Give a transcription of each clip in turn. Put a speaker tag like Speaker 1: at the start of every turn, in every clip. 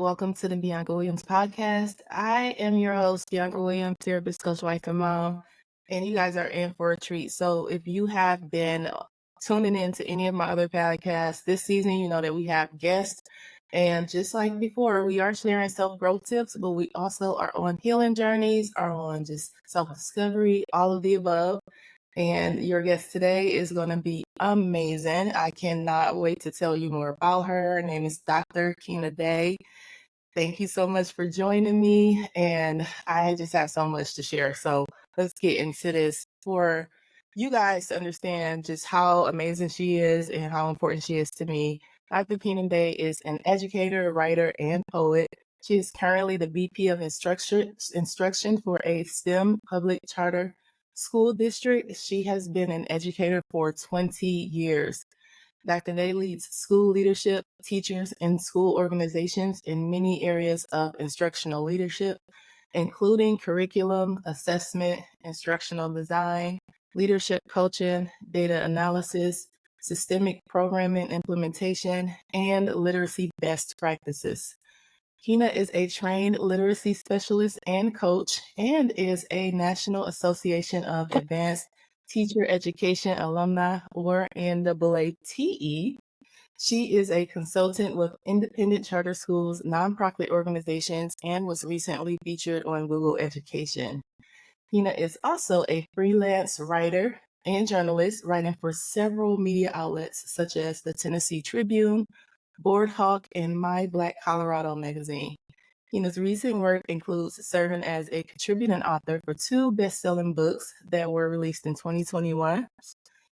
Speaker 1: welcome to the Bianca Williams podcast. I am your host, Bianca Williams, therapist, coach, wife, and mom, and you guys are in for a treat. So if you have been tuning in to any of my other podcasts this season, you know that we have guests. And just like before, we are sharing self-growth tips, but we also are on healing journeys, are on just self-discovery, all of the above. And your guest today is going to be amazing. I cannot wait to tell you more about her. Her name is Dr. Keena Day. Thank you so much for joining me. And I just have so much to share. So let's get into this for you guys to understand just how amazing she is and how important she is to me. Dr. Keena Day is an educator, writer, and poet. She is currently the VP of instruction for a STEM public charter school district. She has been an educator for 20 years. Dr. Day leads school leadership, teachers, and school organizations in many areas of instructional leadership, including curriculum, assessment, instructional design, leadership coaching, data analysis, systemic programming implementation, and literacy best practices. Keena is a trained literacy specialist and coach and is a National Association of Advanced Teacher Education Alumni, or NAATE. She is a consultant with independent charter schools, nonprofit organizations, and was recently featured on Google Education. Keena is also a freelance writer and journalist, writing for several media outlets such as the Tennessee Tribune, Board Hawk, and My Black Colorado magazine. Keena's recent work includes serving as a contributing author for two best-selling books that were released in 2021,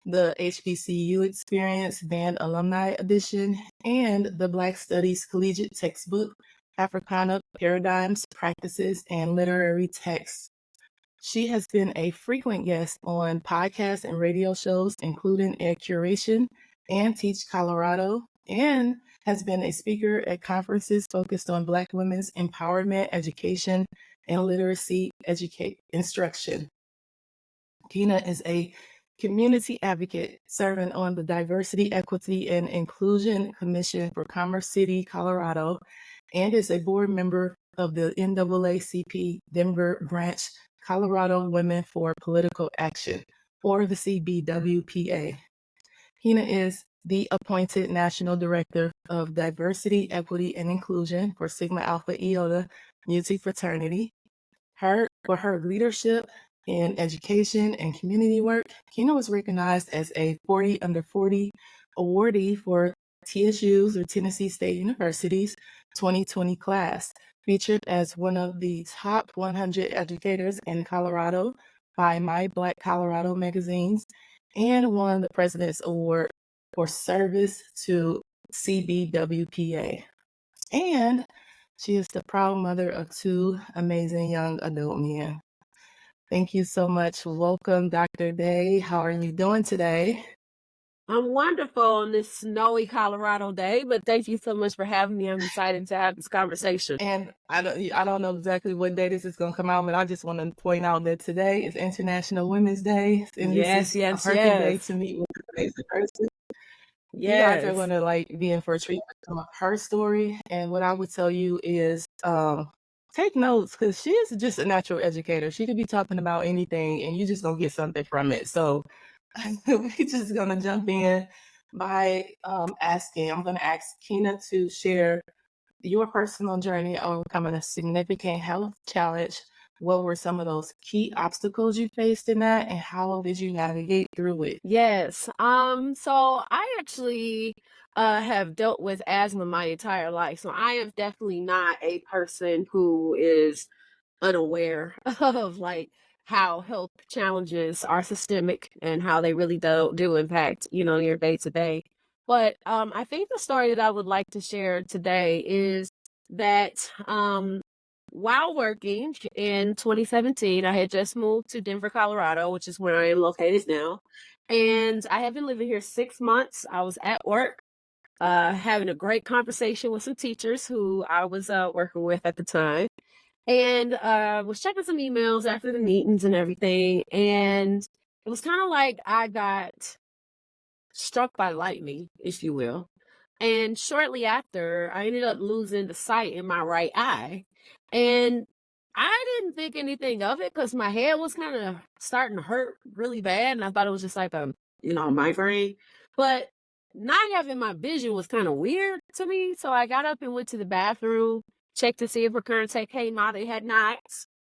Speaker 1: the HBCU Experience Band Alumni Edition, and the Black Studies Collegiate Textbook, Africana Paradigms, Practices, and Literary Texts. She has been a frequent guest on podcasts and radio shows, including Ed Curation and Teach Colorado, and has been a speaker at conferences focused on Black women's empowerment, education, and literacy instruction. Keena is a community advocate serving on the Diversity, Equity, and Inclusion Commission for Commerce City, Colorado, and is a board member of the NAACP Denver Branch Colorado Women for Political Action, or the CBWPA. Keena is the appointed National Director of Diversity, Equity, and Inclusion for Sigma Alpha Iota Mu Fraternity. For her leadership in education and community work, Keena was recognized as a 40 under 40 awardee for TSU's, or Tennessee State University's, 2020 class, featured as one of the top 100 educators in Colorado by My Black Colorado magazines, and won the President's Award for service to CBWPA. And she is the proud mother of two amazing young adult men. Thank you so much. Welcome, Dr. Day. How are you doing today?
Speaker 2: I'm wonderful on this snowy Colorado day, but thank you so much for having me. I'm excited to have this conversation.
Speaker 1: And I don't know exactly what day this is going to come out, but I just want to point out that today is International Women's Day, and this is a perfect day to meet with an amazing person. You guys are going to be in for a treat with some of her story, and what I would tell you is take notes, because she is just a natural educator. She could be talking about anything, and you just gonna get something from it. So we're just gonna jump in by asking. I'm gonna ask Keena to share your personal journey overcoming a significant health challenge. What were some of those key obstacles you faced in that, and how did you navigate through it?
Speaker 2: Yes. So I actually have dealt with asthma my entire life. So I am definitely not a person who is unaware of how health challenges are systemic and how they really do impact, your day to day. But I think the story that I would like to share today is that while working in 2017, I had just moved to Denver, Colorado, which is where I am located now. And I have been living here 6 months. I was at work, having a great conversation with some teachers who I was working with at the time. And was checking some emails after the meetings and everything. And it was kind of like I got struck by lightning, if you will. And shortly after, I ended up losing the sight in my right eye. And I didn't think anything of it because my head was kind of starting to hurt really bad. And I thought it was just like a migraine. But not having my vision was kind of weird to me. So I got up and went to the bathroom, checked to see if recurrence had came out. They had not.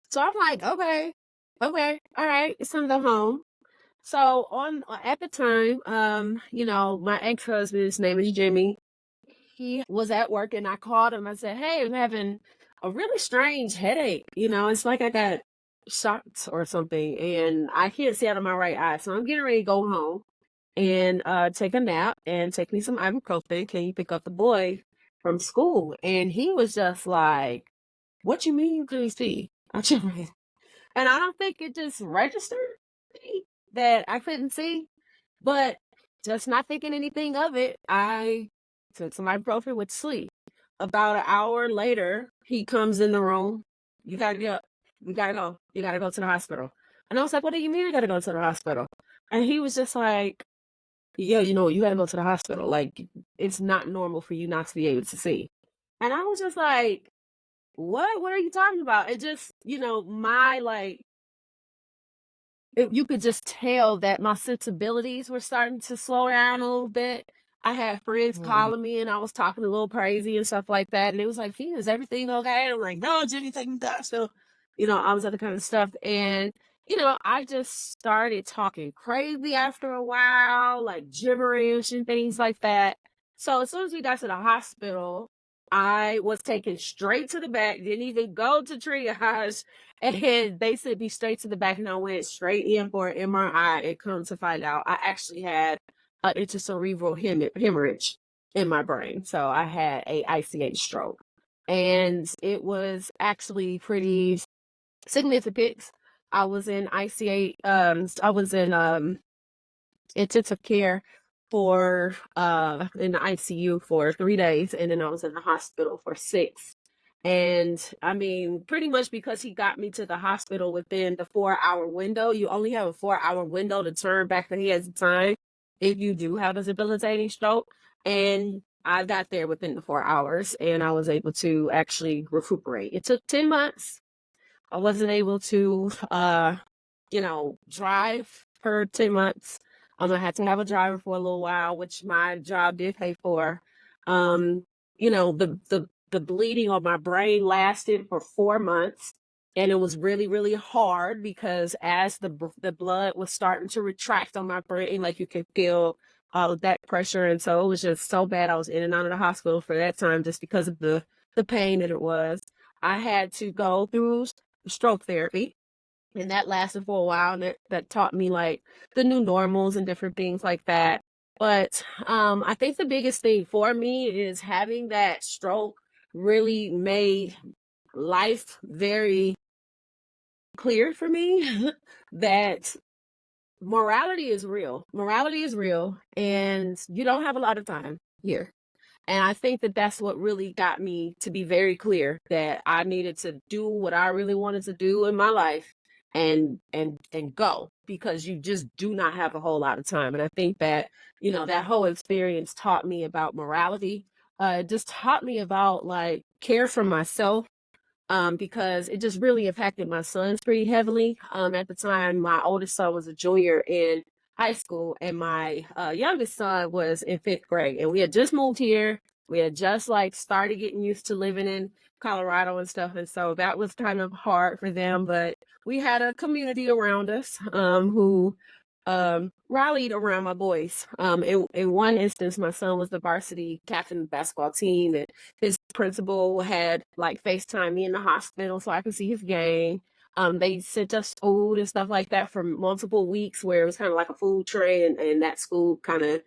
Speaker 2: So I'm like, okay, all right, it's time to go home. So on at the time, my ex-husband's name is Jimmy. He was at work and I called him. I said, "Hey, I'm having a really strange headache. It's like I got shocked or something, and I can't see out of my right eye. So I'm getting ready to go home and take a nap and take me some ibuprofen. Can you pick up the boy from school?" And he was just like, "What you mean you couldn't see?" And I don't think it just registered me that I couldn't see, but just not thinking anything of it, I took some ibuprofen, went to sleep. About an hour later, he comes in the room. You gotta get up. We gotta go. You gotta go to the hospital. And I was like, "What do you mean I gotta go to the hospital?" And he was just like, "Yeah, you gotta go to the hospital. Like, it's not normal for you not to be able to see." And I was just like, "What? What are you talking about?" It just, my like you could just tell that my sensibilities were starting to slow down a little bit. I had friends
Speaker 1: Mm.
Speaker 2: calling me and I was talking a little crazy and stuff like that. And it was like, "Keena, is everything okay?" And I'm like, "No, Jimmy, taking that." So, all this other kind of stuff. And, I just started talking crazy after a while, like gibberish and things like that. So as soon as we got to the hospital, I was taken straight to the back, didn't even go to triage, and they sent me straight to the back, and I went straight in for an MRI. And come to find out, I actually had an intracerebral hemorrhage in my brain. So I had a ICH stroke, and it was actually pretty significant. I was in ICH. I was in intensive care for in the ICU for 3 days, and then I was in the hospital for 6. And I mean, pretty much because he got me to the hospital within the 4-hour window. You only have a 4-hour window to turn back the hands of time if you do have a debilitating stroke. And I got there within the 4 hours and I was able to actually recuperate. It took 10 months. I wasn't able to drive for 10 months. I had to have a driver for a little while, which my job did pay for. The bleeding on my brain lasted for 4 months, and it was really, really hard because as the blood was starting to retract on my brain, like you could feel all of that pressure, and so it was just so bad. I was in and out of the hospital for that time just because of the pain that it was. I had to go through stroke therapy, and that lasted for a while, and that taught me like the new normals and different things like that. But I think the biggest thing for me is having that stroke really made life very clear for me that morality is real, and you don't have a lot of time here. And I think that that's what really got me to be very clear that I needed to do what I really wanted to do in my life and go, because you just do not have a whole lot of time. And I think that, that whole experience taught me about morality. It just taught me about like care for myself, because it just really impacted my sons pretty heavily. At the time, my oldest son was a junior in high school, and my youngest son was in 5th grade. And we had just moved here. We had just like started getting used to living in Colorado and stuff, and so that was kind of hard for them. But we had a community around us who rallied around my boys. In one instance, my son was the varsity captain of the basketball team, and his principal had like FaceTime me in the hospital so I could see his game. They sent us food and stuff like that for multiple weeks, where it was kind of like a food tray, and that school kind of,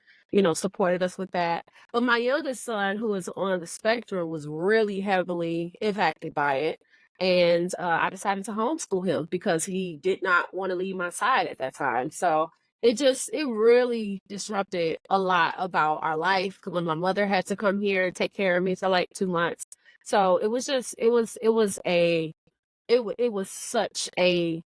Speaker 2: supported us with that. But my youngest son, who is on the spectrum, was really heavily impacted by it. And I decided to homeschool him because he did not want to leave my side at that time. So it really disrupted a lot about our life when my mother had to come here and take care of me for like 2 months. So it was just, it was such a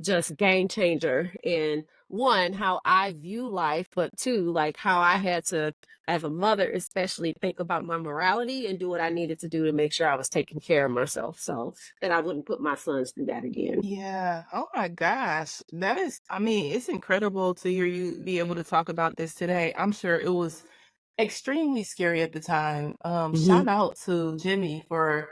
Speaker 2: just game changer in one, how I view life, but two, like how I had to, as a mother, especially think about my morality and do what I needed to do to make sure I was taking care of myself so that I wouldn't put my sons through that again.
Speaker 1: Yeah. Oh my gosh. That is, I mean, it's incredible to hear you be able to talk about this today. I'm sure it was extremely scary at the time.
Speaker 2: Hmm.
Speaker 1: Shout out to Jimmy for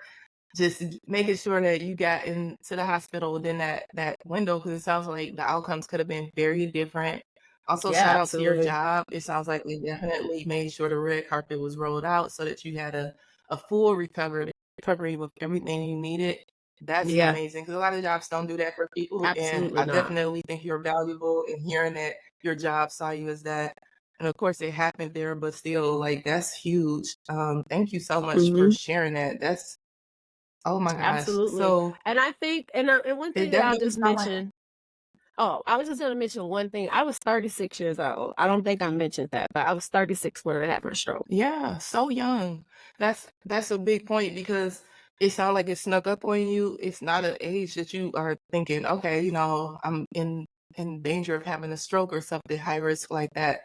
Speaker 1: just making sure that you got into the hospital within that window, because it sounds like the outcomes could have been very different. Also,
Speaker 2: Yeah,
Speaker 1: shout out to your
Speaker 2: absolutely.
Speaker 1: job. It sounds like they definitely made sure the red carpet was rolled out so that you had a full recovery with everything you needed. That's
Speaker 2: Yeah,
Speaker 1: amazing, because a lot of jobs don't do that for people, and
Speaker 2: absolutely
Speaker 1: I
Speaker 2: not.
Speaker 1: definitely think you're valuable in hearing that your job saw you as that. And of course, it happened there, but still, like, that's huge. Thank you so much for
Speaker 2: Hmm.
Speaker 1: sharing that. That's Oh my gosh.
Speaker 2: Absolutely.
Speaker 1: So
Speaker 2: And I think, and one
Speaker 1: it
Speaker 2: thing that I'll
Speaker 1: definitely
Speaker 2: just
Speaker 1: sound like
Speaker 2: mention. Oh, I was just gonna mention one thing. I was 36 years old. I don't think I mentioned that, but I was 36 when I had my stroke.
Speaker 1: yeah, so young. That's a big point, because it sounds like it snuck up on you. It's not an age that you are thinking, okay, I'm in danger of having a stroke or something high risk like that.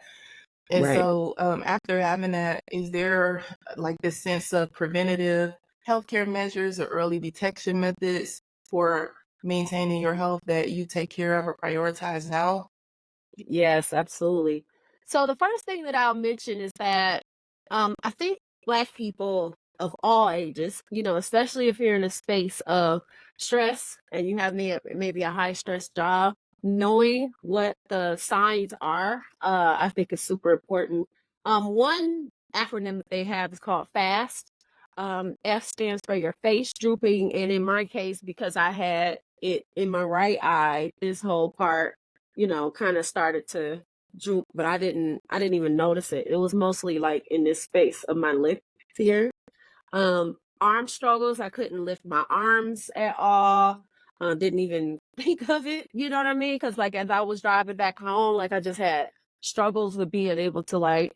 Speaker 1: And
Speaker 2: Right.
Speaker 1: so after having that, is there like this sense of preventative healthcare measures or early detection methods for maintaining your health that you take care of or prioritize now?
Speaker 2: Yes, absolutely. So the first thing that I'll mention is that I think Black people of all ages, especially if you're in a space of stress and you have maybe a high stress job, knowing what the signs are, I think is super important. One acronym that they have is called FAST. F stands for your face drooping, and in my case, because I had it in my right eye, this whole part kind of started to droop, but I didn't even notice it. It was mostly like in this space of my lip here. Arm struggles, I couldn't lift my arms at all. Didn't even think of it, you know what I mean? Because like as I was driving back home, like I just had struggles with being able to like,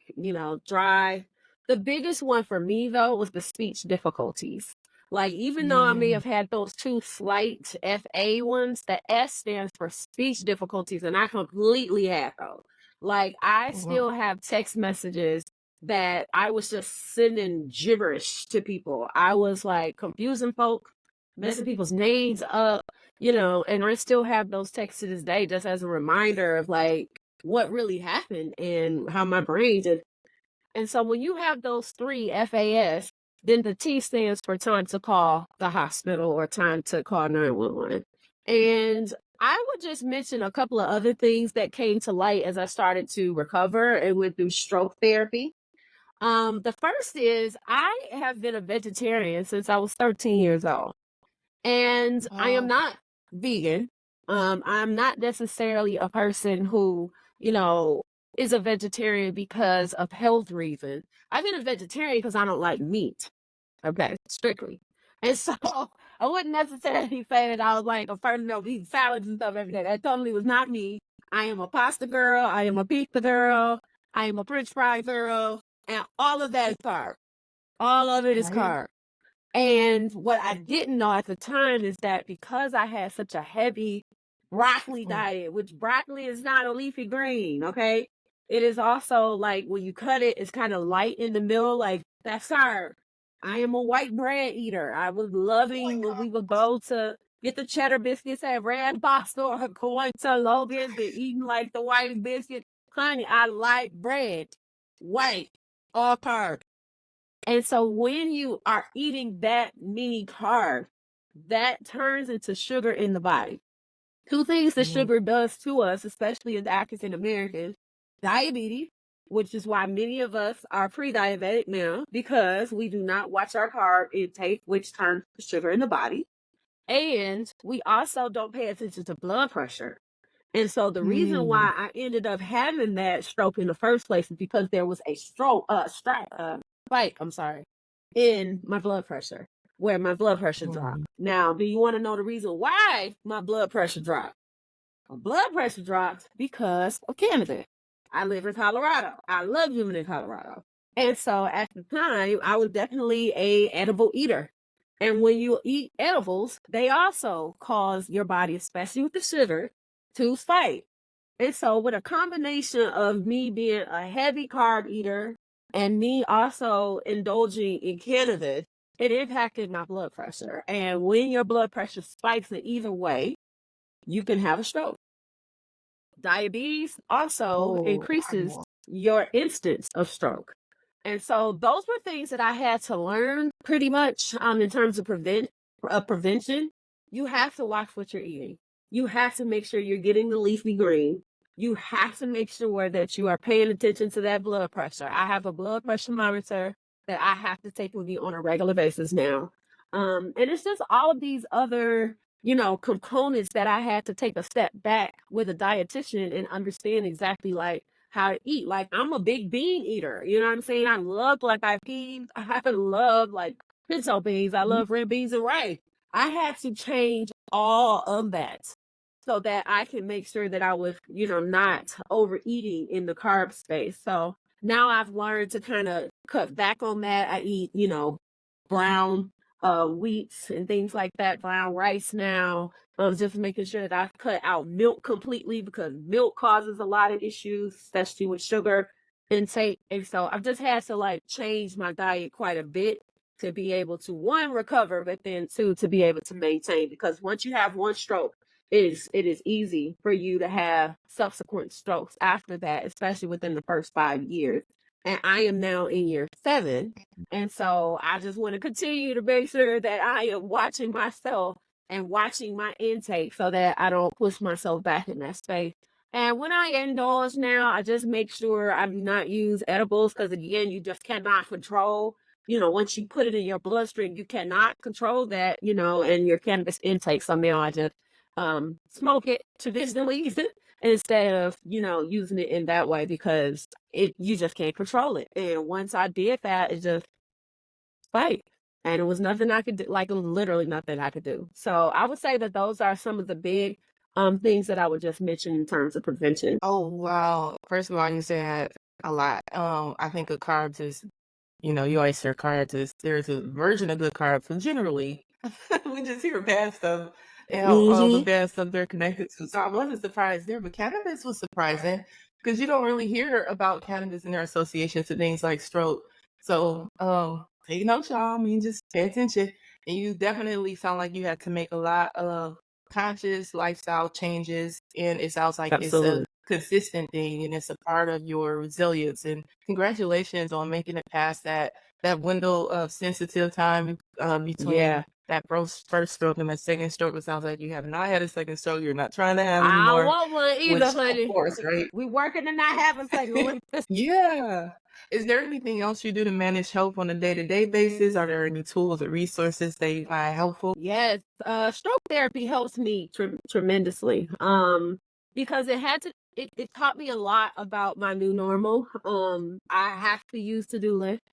Speaker 2: drive. The biggest one for me though was the speech difficulties. Like even though I may
Speaker 1: Mm,
Speaker 2: have had those two slight FA ones, the S stands for speech difficulties, and I completely had those. Like I
Speaker 1: well,
Speaker 2: still have text messages that I was just sending gibberish to people. I was like confusing folk, messing people's names up, and I still have those texts to this day just as a reminder of like what really happened and how my brain did. And so when you have those three FAS, then the T stands for time to call the hospital or time to call 911. And I would just mention a couple of other things that came to light as I started to recover and went through stroke therapy. The first is I have been a vegetarian since I was 13 years old, and I am
Speaker 1: wow.
Speaker 2: not vegan. I'm not necessarily a person who, you know, is a vegetarian because of health reasons. I've been a vegetarian because I don't like meat. Okay, strictly. And so I wouldn't necessarily say that I was like a person that eat salads and stuff every day. That totally was not me. I am a pasta girl. I am a pizza girl. I am a French fry girl. And all of that is carb. All of it is
Speaker 1: Right?
Speaker 2: carb. And what I didn't know at the time is that because I had such a heavy broccoli
Speaker 1: Mm,
Speaker 2: diet, which broccoli is not a leafy green, okay? It is also like when you cut it, it's kind of light in the middle, like that's carb. I am a white bread eater. I was loving when we would go to get the cheddar biscuits at Red Box or going to Logan's and eating like the white biscuit. Honey, I like bread, white, all carb. And so when you are eating that many carbs, that turns into sugar in the body. Two things that
Speaker 1: mm,
Speaker 2: sugar does to us, especially as African Americans: diabetes, which is why many of us are pre-diabetic now because we do not watch our carb intake, which turns to sugar in the body. And we also don't pay attention to blood pressure. And so the reason
Speaker 1: mm,
Speaker 2: why I ended up having that stroke in the first place is because there was a spike, I'm sorry, in my blood pressure, where my blood pressure dropped.
Speaker 1: mm.
Speaker 2: Now, do you want to know the reason why my blood pressure dropped? My blood pressure dropped because of Canada. I live in Colorado. I love living in Colorado. And so at the time, I was definitely a edible eater. And when you eat edibles, they also cause your body, especially with the sugar, to spike. And so with a combination of me being a heavy carb eater and me also indulging in cannabis, it impacted my blood pressure. And when your blood pressure spikes in either way, you can have a stroke. Diabetes also
Speaker 1: Oh,
Speaker 2: increases
Speaker 1: wow.
Speaker 2: your instance of stroke. And so those were things that I had to learn pretty much in terms of prevention. You have to watch what you're eating. You have to make sure you're getting the leafy green. You have to make sure that you are paying attention to that blood pressure. I have a blood pressure monitor that I have to take with me on a regular basis now. And it's just all of these other components that I had to take a step back with a dietitian and understand exactly like how to eat. Like I'm a big bean eater. You know what I'm saying? I love black eyed peas. I love like pinto beans. I love red beans and rice. I had to change all of that so that I can make sure that I was, not overeating in the carb space. So now I've learned to kind of cut back on that. I eat, brown wheats and things like that, brown rice now. Just making sure that I cut out milk completely because milk causes a lot of issues, especially with sugar intake. And so I've just had to like change my diet quite a bit to be able to one recover, but then two to be able to maintain. Because once you have one stroke, it is easy for you to have subsequent strokes after that, especially within the first 5 years. And I am now in year 7, and so I just want to continue to make sure that I am watching myself and watching my intake so that I don't push myself back in that space. And when I indulge now, I just make sure I do not use edibles because, again, you just cannot control. Once you put it in your bloodstream, you cannot control that, and your cannabis intake. So now I just smoke it traditionally instead of, using it in that way because you just can't control it. And once I did that, it just fight. And it was nothing I could do, like literally nothing I could do. So I would say that those are some of the big things that I would just mention in terms of prevention.
Speaker 1: Oh, wow. First of all, you said a lot. I think of carbs is, you always hear carbs is there's a version of good carbs, but generally we just hear bad stuff and all the
Speaker 2: Hmm.
Speaker 1: bad stuff they're connected to. So I wasn't surprised there, but cannabis was surprising because you don't really hear about cannabis and their associations to things like stroke. So, take notes, y'all. I mean, just pay attention. And you definitely sound like you had to make a lot of conscious lifestyle changes, and it sounds like it's a
Speaker 2: Absolutely.
Speaker 1: consistent thing and it's a part of your resilience. And congratulations on making it past that window of sensitive time between
Speaker 2: Yeah.
Speaker 1: that first stroke and that second stroke. It sounds like you have not had a second stroke. You're not trying to have
Speaker 2: I don't
Speaker 1: anymore,
Speaker 2: want one either,
Speaker 1: which of
Speaker 2: honey.
Speaker 1: course, right?
Speaker 2: We working to not have a second one.
Speaker 1: Yeah. Is there anything else you do to manage health on a day-to-day basis? Are there any tools or resources that you find helpful?
Speaker 2: Yes, stroke therapy helps me tremendously. Because it taught me a lot about my new normal. I have to use to-do list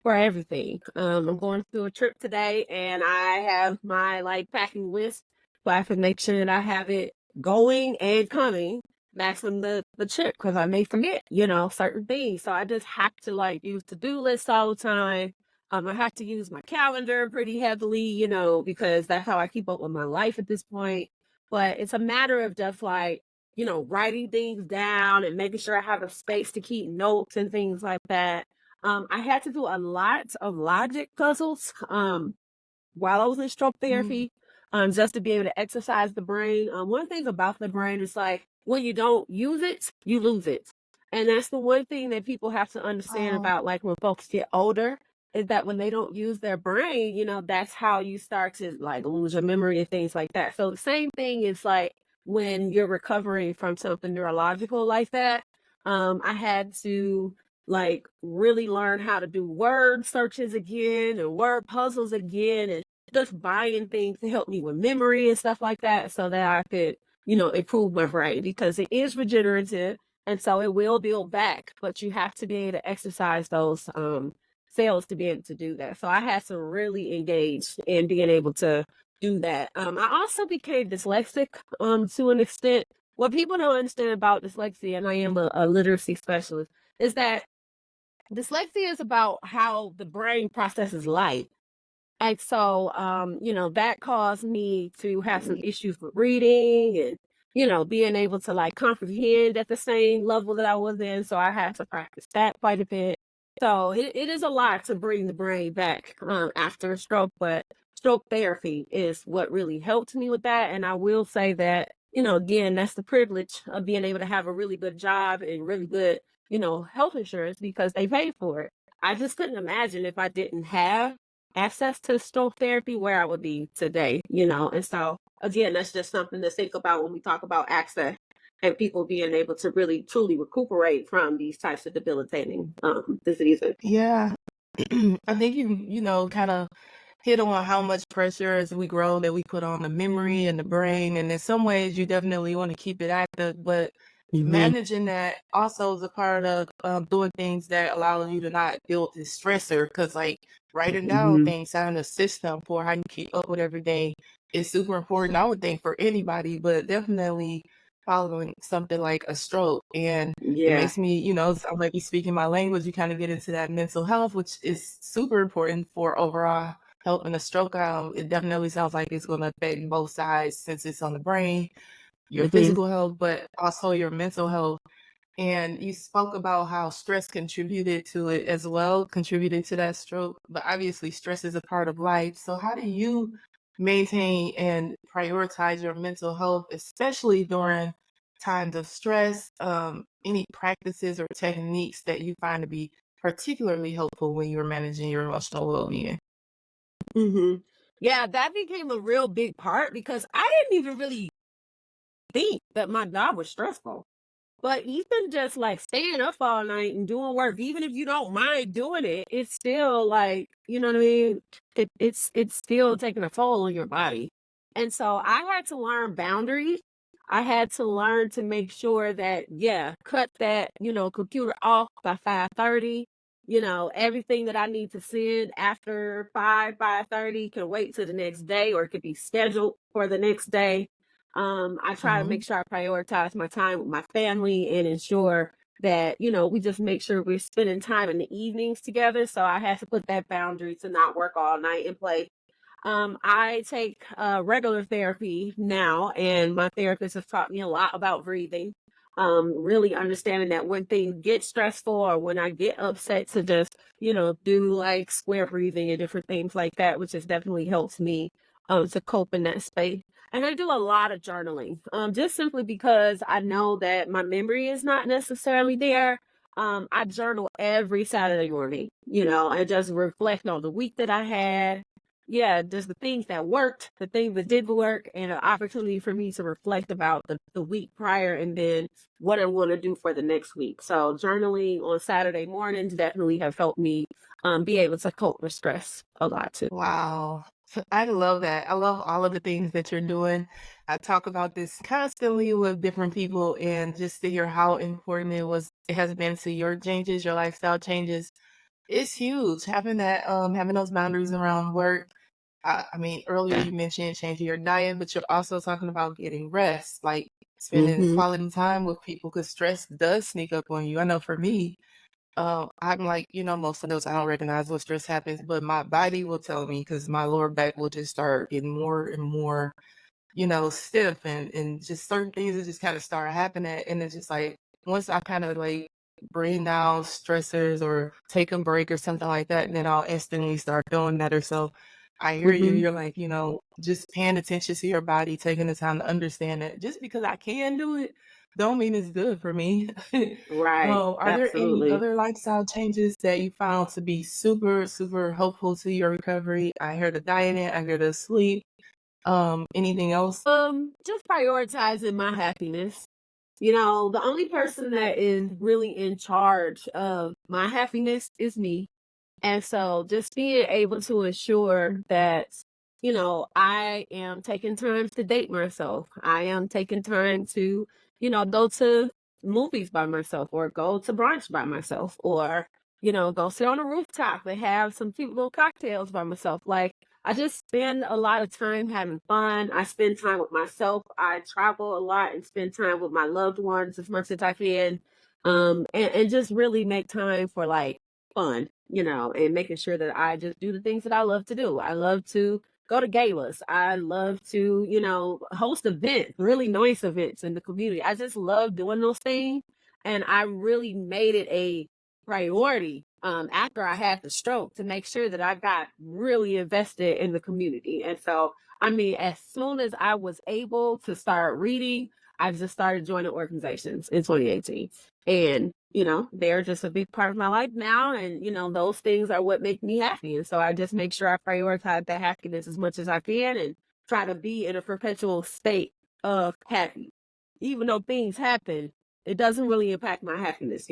Speaker 2: for everything. I'm going through a trip today and I have my like packing list. So I have to make sure that I have it going and coming back from the trip because I may forget, certain things. So I just have to like use to-do lists all the time. I have to use my calendar pretty heavily, because that's how I keep up with my life at this point. But it's a matter of just like, writing things down and making sure I have a space to keep notes and things like that. I had to do a lot of logic puzzles while I was in stroke
Speaker 1: Mm.
Speaker 2: therapy, just to be able to exercise the brain. One thing about the brain is like when you don't use it, you lose it. And that's the one thing that people have to understand
Speaker 1: Oh,
Speaker 2: about like when folks get older is that when they don't use their brain, that's how you start to like lose your memory and things like that. So the same thing is like when you're recovering from something neurological like that. I had to like really learn how to do word searches again and word puzzles again and just buying things to help me with memory and stuff like that so that I could, improve my brain because it is regenerative and so it will build back, but you have to be able to exercise those cells to be able to do that. So I had to really engage in being able to do that. I also became dyslexic to an extent. What people don't understand about dyslexia, and I am a literacy specialist, is that dyslexia is about how the brain processes light. And so, that caused me to have some issues with reading and being able to like comprehend at the same level that I was in. So I had to practice that quite a bit. So it is a lot to bring the brain back after a stroke, but stroke therapy is what really helped me with that. And I will say that, again, that's the privilege of being able to have a really good job and really good, health insurance because they pay for it. I just couldn't imagine if I didn't have access to stroke therapy where I would be today. And so again, that's just something to think about when we talk about access and people being able to really truly recuperate from these types of debilitating diseases.
Speaker 1: Yeah. I think kind of hit on how much pressure as we grow that we put on the memory and the brain. And in some ways, you definitely want to keep it active, but
Speaker 2: Hmm.
Speaker 1: managing that also is a part of doing things that allow you to not build this stressor. Because, like, writing down
Speaker 2: Hmm.
Speaker 1: things, having a system for how you keep up with everything is super important, I would think, for anybody, but definitely following something like a stroke. And it
Speaker 2: Yeah.
Speaker 1: makes me, sound like you speaking my language. You kind of get into that mental health, which is super important for overall health. And a stroke, it definitely sounds like it's going to affect both sides since it's on the brain, your
Speaker 2: Hmm.
Speaker 1: physical health, but also your mental health. And you spoke about how stress contributed to it as well, contributed to that stroke. But obviously, stress is a part of life. So, how do you maintain and prioritize your mental health, especially during times of stress? Any practices or techniques that you find to be particularly helpful when you're managing your emotional well being?
Speaker 2: Hmm. Yeah, that became a real big part because I didn't even really think that my job was stressful. But even just like staying up all night and doing work, even if you don't mind doing it, it's still like, you know what I mean? It's still taking a toll on your body. And so I had to learn boundaries. I had to learn to make sure that, yeah, cut that, computer off by 5:30. Everything that I need to send after 5:30 can wait till the next day or it could be scheduled for the next day. I try to
Speaker 1: Mhm.
Speaker 2: make sure I prioritize my time with my family and ensure that, we just make sure we're spending time in the evenings together. So I had to put that boundary to not work all night and play. I take regular therapy now, and my therapist has taught me a lot about breathing. Really understanding that when things get stressful or when I get upset, to just do like square breathing and different things like that, which has definitely helps me to cope in that space. And I do a lot of journaling, just simply because I know that my memory is not necessarily there. I journal every Saturday morning, and just reflect on the week that I had, yeah, just the things that worked, the things that didn't work, and an opportunity for me to reflect about the week prior and then what I want to do for the next week. So journaling on Saturday mornings definitely have helped me be able to cope with stress a lot too.
Speaker 1: Wow. I love that. I love all of the things that you're doing. I talk about this constantly with different people, and just to hear how important it has been to your changes, your lifestyle changes. It's huge having having those boundaries around work. I mean, earlier you mentioned changing your diet, but you're also talking about getting rest, like spending
Speaker 2: Hmm.
Speaker 1: quality time with people, because stress does sneak up on you. I know for me, I'm like, most of those I don't recognize what stress happens, but my body will tell me because my lower back will just start getting more and more, stiff, and just certain things that just kind of start happening. And it's just like, once I kind of like bring down stressors or take a break or something like that, then I'll instantly start feeling better. So I hear you.
Speaker 2: Hmm.
Speaker 1: You're like, just paying attention to your body, taking the time to understand it. Just because I can do it, don't mean it's good for me.
Speaker 2: Right.
Speaker 1: Are there any
Speaker 2: Absolutely.
Speaker 1: other lifestyle changes that you found to be super, super helpful to your recovery? I heard the dieting, I heard the sleep. Anything else?
Speaker 2: Just prioritizing my happiness. The only person that is really in charge of my happiness is me. And so just being able to ensure that, I am taking time to date myself. I am taking time to, go to movies by myself or go to brunch by myself or, go sit on a rooftop and have some cute little cocktails by myself. Like I just spend a lot of time having fun. I spend time with myself. I travel a lot and spend time with my loved ones as much as I can. And just really make time for like fun, and making sure that I just do the things that I love to do. I love to go to galas. I love to, host events, really nice events in the community. I just love doing those things. And I really made it a priority after I had the stroke to make sure that I got really invested in the community. And so, I mean, as soon as I was able to start reading, I just started joining organizations in 2018. And, they're just a big part of my life now. And, those things are what make me happy. And so I just make sure I prioritize that happiness as much as I can and try to be in a perpetual state of happy. Even though things happen, it doesn't really impact my happiness.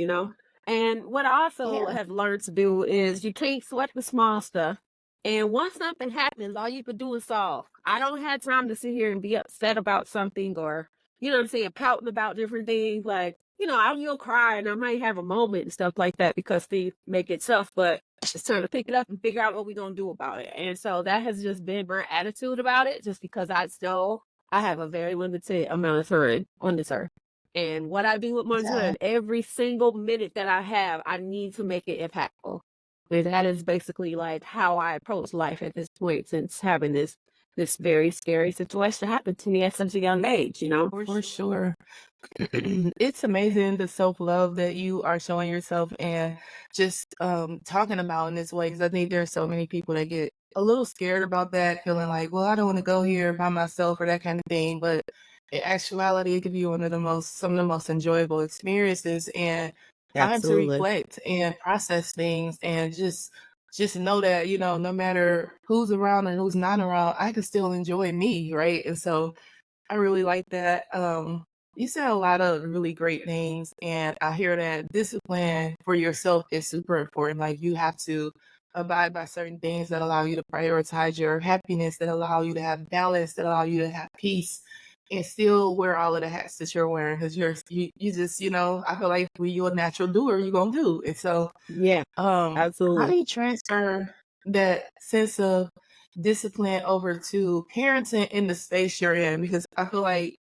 Speaker 2: And what I also
Speaker 1: Yeah.
Speaker 2: have learned to do is you can't sweat the small stuff. And once something happens, all you can do is solve. I don't have time to sit here and be upset about something or, what I'm saying, pouting about different things. Like, you'll cry and I might have a moment and stuff like that because things make it tough, but it's time to pick it up and figure out what we're going to do about it. And so that has just been my attitude about it, just because I have a very limited amount of time on this earth. And what I do with my
Speaker 1: Yeah.
Speaker 2: time, every single minute that I have, I need to make it impactful. And that is basically like how I approach life at this point, since having this very scary situation happen to me at such a young age.
Speaker 1: For sure. It's amazing the self-love that you are showing yourself and just talking about in this way, because I think there are so many people that get a little scared about that, feeling like, well, I don't want to go here by myself or that kind of thing. But in actuality, it could be one of the most some of the most enjoyable experiences, and time to
Speaker 2: Absolutely.
Speaker 1: reflect and process things and just know that, no matter who's around and who's not around, I can still enjoy me, right? And so I really like that. You said a lot of really great things, and I hear that discipline for yourself is super important. Like you have to abide by certain things that allow you to prioritize your happiness, that allow you to have balance, that allow you to have peace, and still wear all of the hats that you're wearing because you just I feel like when you're a natural doer, you're gonna do. And so
Speaker 2: Yeah,
Speaker 1: how
Speaker 2: absolutely.
Speaker 1: do you transfer that sense of discipline over to parenting in the space you're in? Because I feel like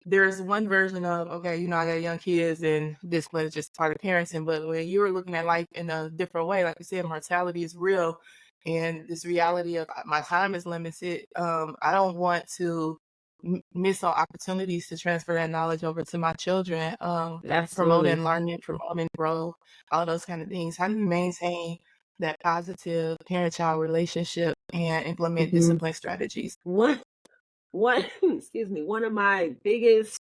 Speaker 1: there's one version of, okay, I got young kids and discipline is just part of parenting. But when you're looking at life in a different way, like you said, mortality is real. And this reality of my time is limited. I don't want to miss on opportunities to transfer that knowledge over to my children.
Speaker 2: Absolutely.
Speaker 1: Promoting learning, promoting growth, all those kind of things. How do you maintain that positive parent-child relationship and implement
Speaker 2: hmm
Speaker 1: discipline strategies?
Speaker 2: One, excuse me, one of my biggest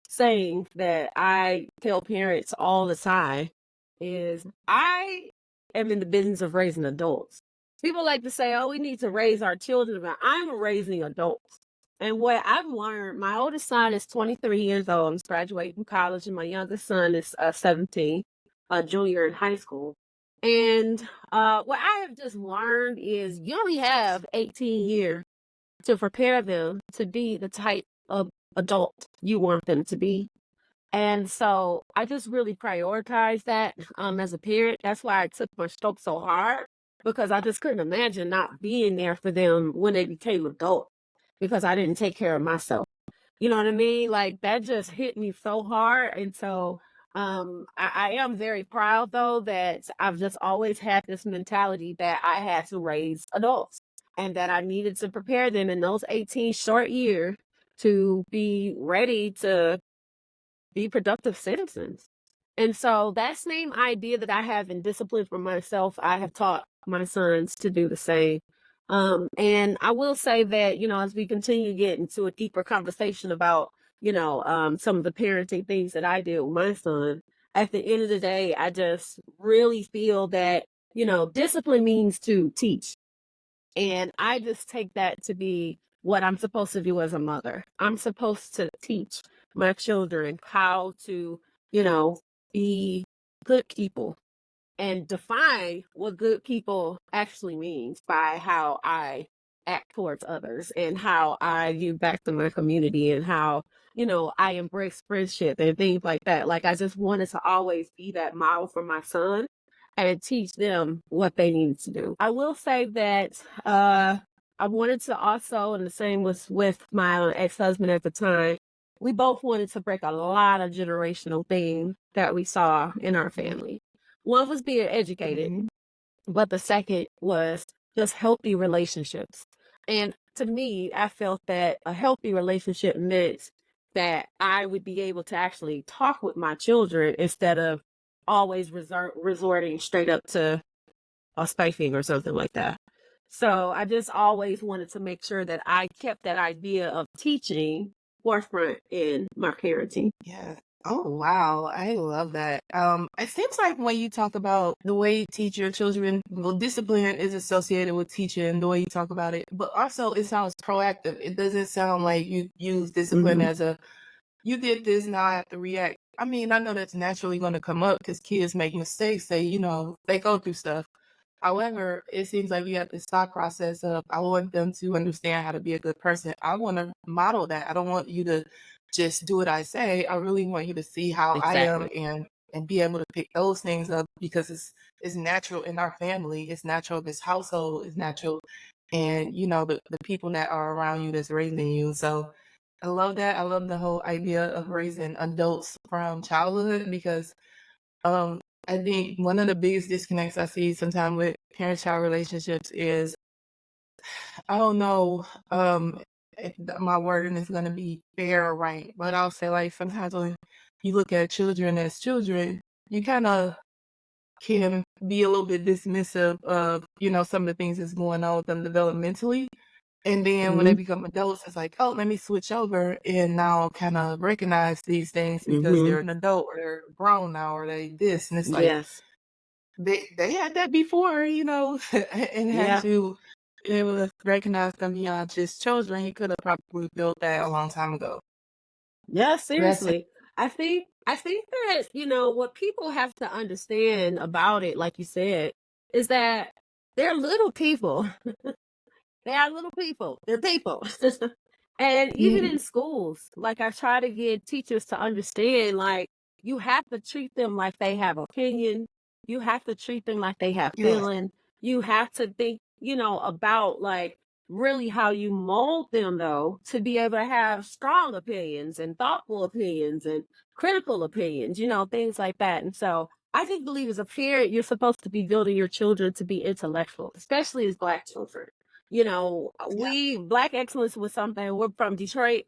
Speaker 2: sayings that I tell parents all the time is I am in the business of raising adults. People like to say, oh, we need to raise our children, but I'm raising adults. And what I've learned, my oldest son is 23 years old. He's graduating from college, and my youngest son is 17, a junior in high school. And what I have just learned is you only have 18 years to prepare them to be the type of adult you want them to be. And so I just really prioritize that as a parent. That's why I took my stroke so hard, because I just couldn't imagine not being there for them when they became adults, because I didn't take care of myself. You know what I mean? Like that just hit me so hard. And so I am very proud though that I've just always had this mentality that I had to raise adults and that I needed to prepare them in those 18 short years to be ready to be productive citizens. And so that same idea that I have in discipline for myself, I have taught my sons to do the same. And I will say that, as we continue to get into a deeper conversation about, some of the parenting things that I did with my son, at the end of the day, I just really feel that, discipline means to teach. And I just take that to be what I'm supposed to do as a mother. I'm supposed to teach my children how to, you know, be good people and define what good people actually means by how I act towards others and how I give back to my community and how, I embrace friendship and things like that. Like I just wanted to always be that model for my son and teach them what they need to do. I will say that I wanted to also, and the same was with my ex-husband at the time, we both wanted to break a lot of generational things that we saw in our family. One was being educated,
Speaker 1: Mhm.
Speaker 2: but the second was just healthy relationships. And to me, I felt that a healthy relationship meant that I would be able to actually talk with my children instead of always resorting straight up to a spanking or something like that. So I just always wanted to make sure that I kept that idea of teaching forefront in my parenting.
Speaker 1: Yeah. Oh, wow. I love that. It seems like when you talk about the way you teach your children, well, discipline is associated with teaching, the way you talk about it, but also it sounds proactive. It doesn't sound like you use discipline
Speaker 2: Hmm.
Speaker 1: as a, you did this, now I have to react. I mean, I know that's naturally going to come up because kids make mistakes. They go through stuff. However, it seems like we have this thought process of, I want them to understand how to be a good person. I want to model that. I don't want you to just do what I say. I really want you to see how I am
Speaker 2: Exactly.
Speaker 1: and be able to pick those things up because it's natural in our family. It's natural in this household. It's natural, and the people that are around you that's raising you. So I love that. I love the whole idea of raising adults from childhood because um, I think one of the biggest disconnects I see sometimes with parent-child relationships is, I don't know, if my wording is gonna be fair or right, but I'll say, like, sometimes when you look at children as children, you kinda can be a little bit dismissive of, some of the things that's going on with them developmentally. And then when they
Speaker 2: Hmm.
Speaker 1: become adults, it's like, "Oh, let me switch over and now kinda recognize these things because
Speaker 2: Hmm.
Speaker 1: they're an adult or they're grown now or they this." And it's like,
Speaker 2: Yes.
Speaker 1: they had that before, and had
Speaker 2: Yeah.
Speaker 1: to be able to recognize them beyond just children. He could have probably built that a long time ago.
Speaker 2: Yeah,
Speaker 1: That's
Speaker 2: seriously. I think that, what people have to understand about it, like you said, is that they're little people. They are little people. They're people. And even
Speaker 1: yeah,
Speaker 2: in schools, like I try to get teachers to understand, like, you have to treat them like they have opinion. You have to treat them like they have
Speaker 1: yeah,
Speaker 2: feeling. You have to think, about like really how you mold them though to be able to have strong opinions and thoughtful opinions and critical opinions, things like that. And so I think believe as a parent, you're supposed to be building your children to be intellectual, especially as Black children.
Speaker 1: yeah,
Speaker 2: We Black excellence was something. We're from Detroit.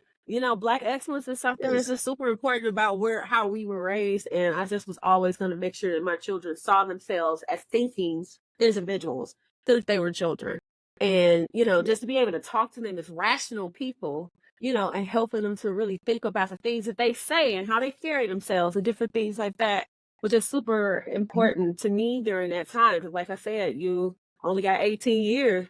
Speaker 2: Black excellence is something that's
Speaker 1: yes,
Speaker 2: just super important about how we were raised. And I just was always going to make sure that my children saw themselves as thinking individuals since they were children. And,
Speaker 1: yeah,
Speaker 2: just to be able to talk to them as rational people, and helping them to really think about the things that they say and how they carry themselves and different things like that, which is super
Speaker 1: mhm,
Speaker 2: important to me during that time. Because like I said, you only got 18 years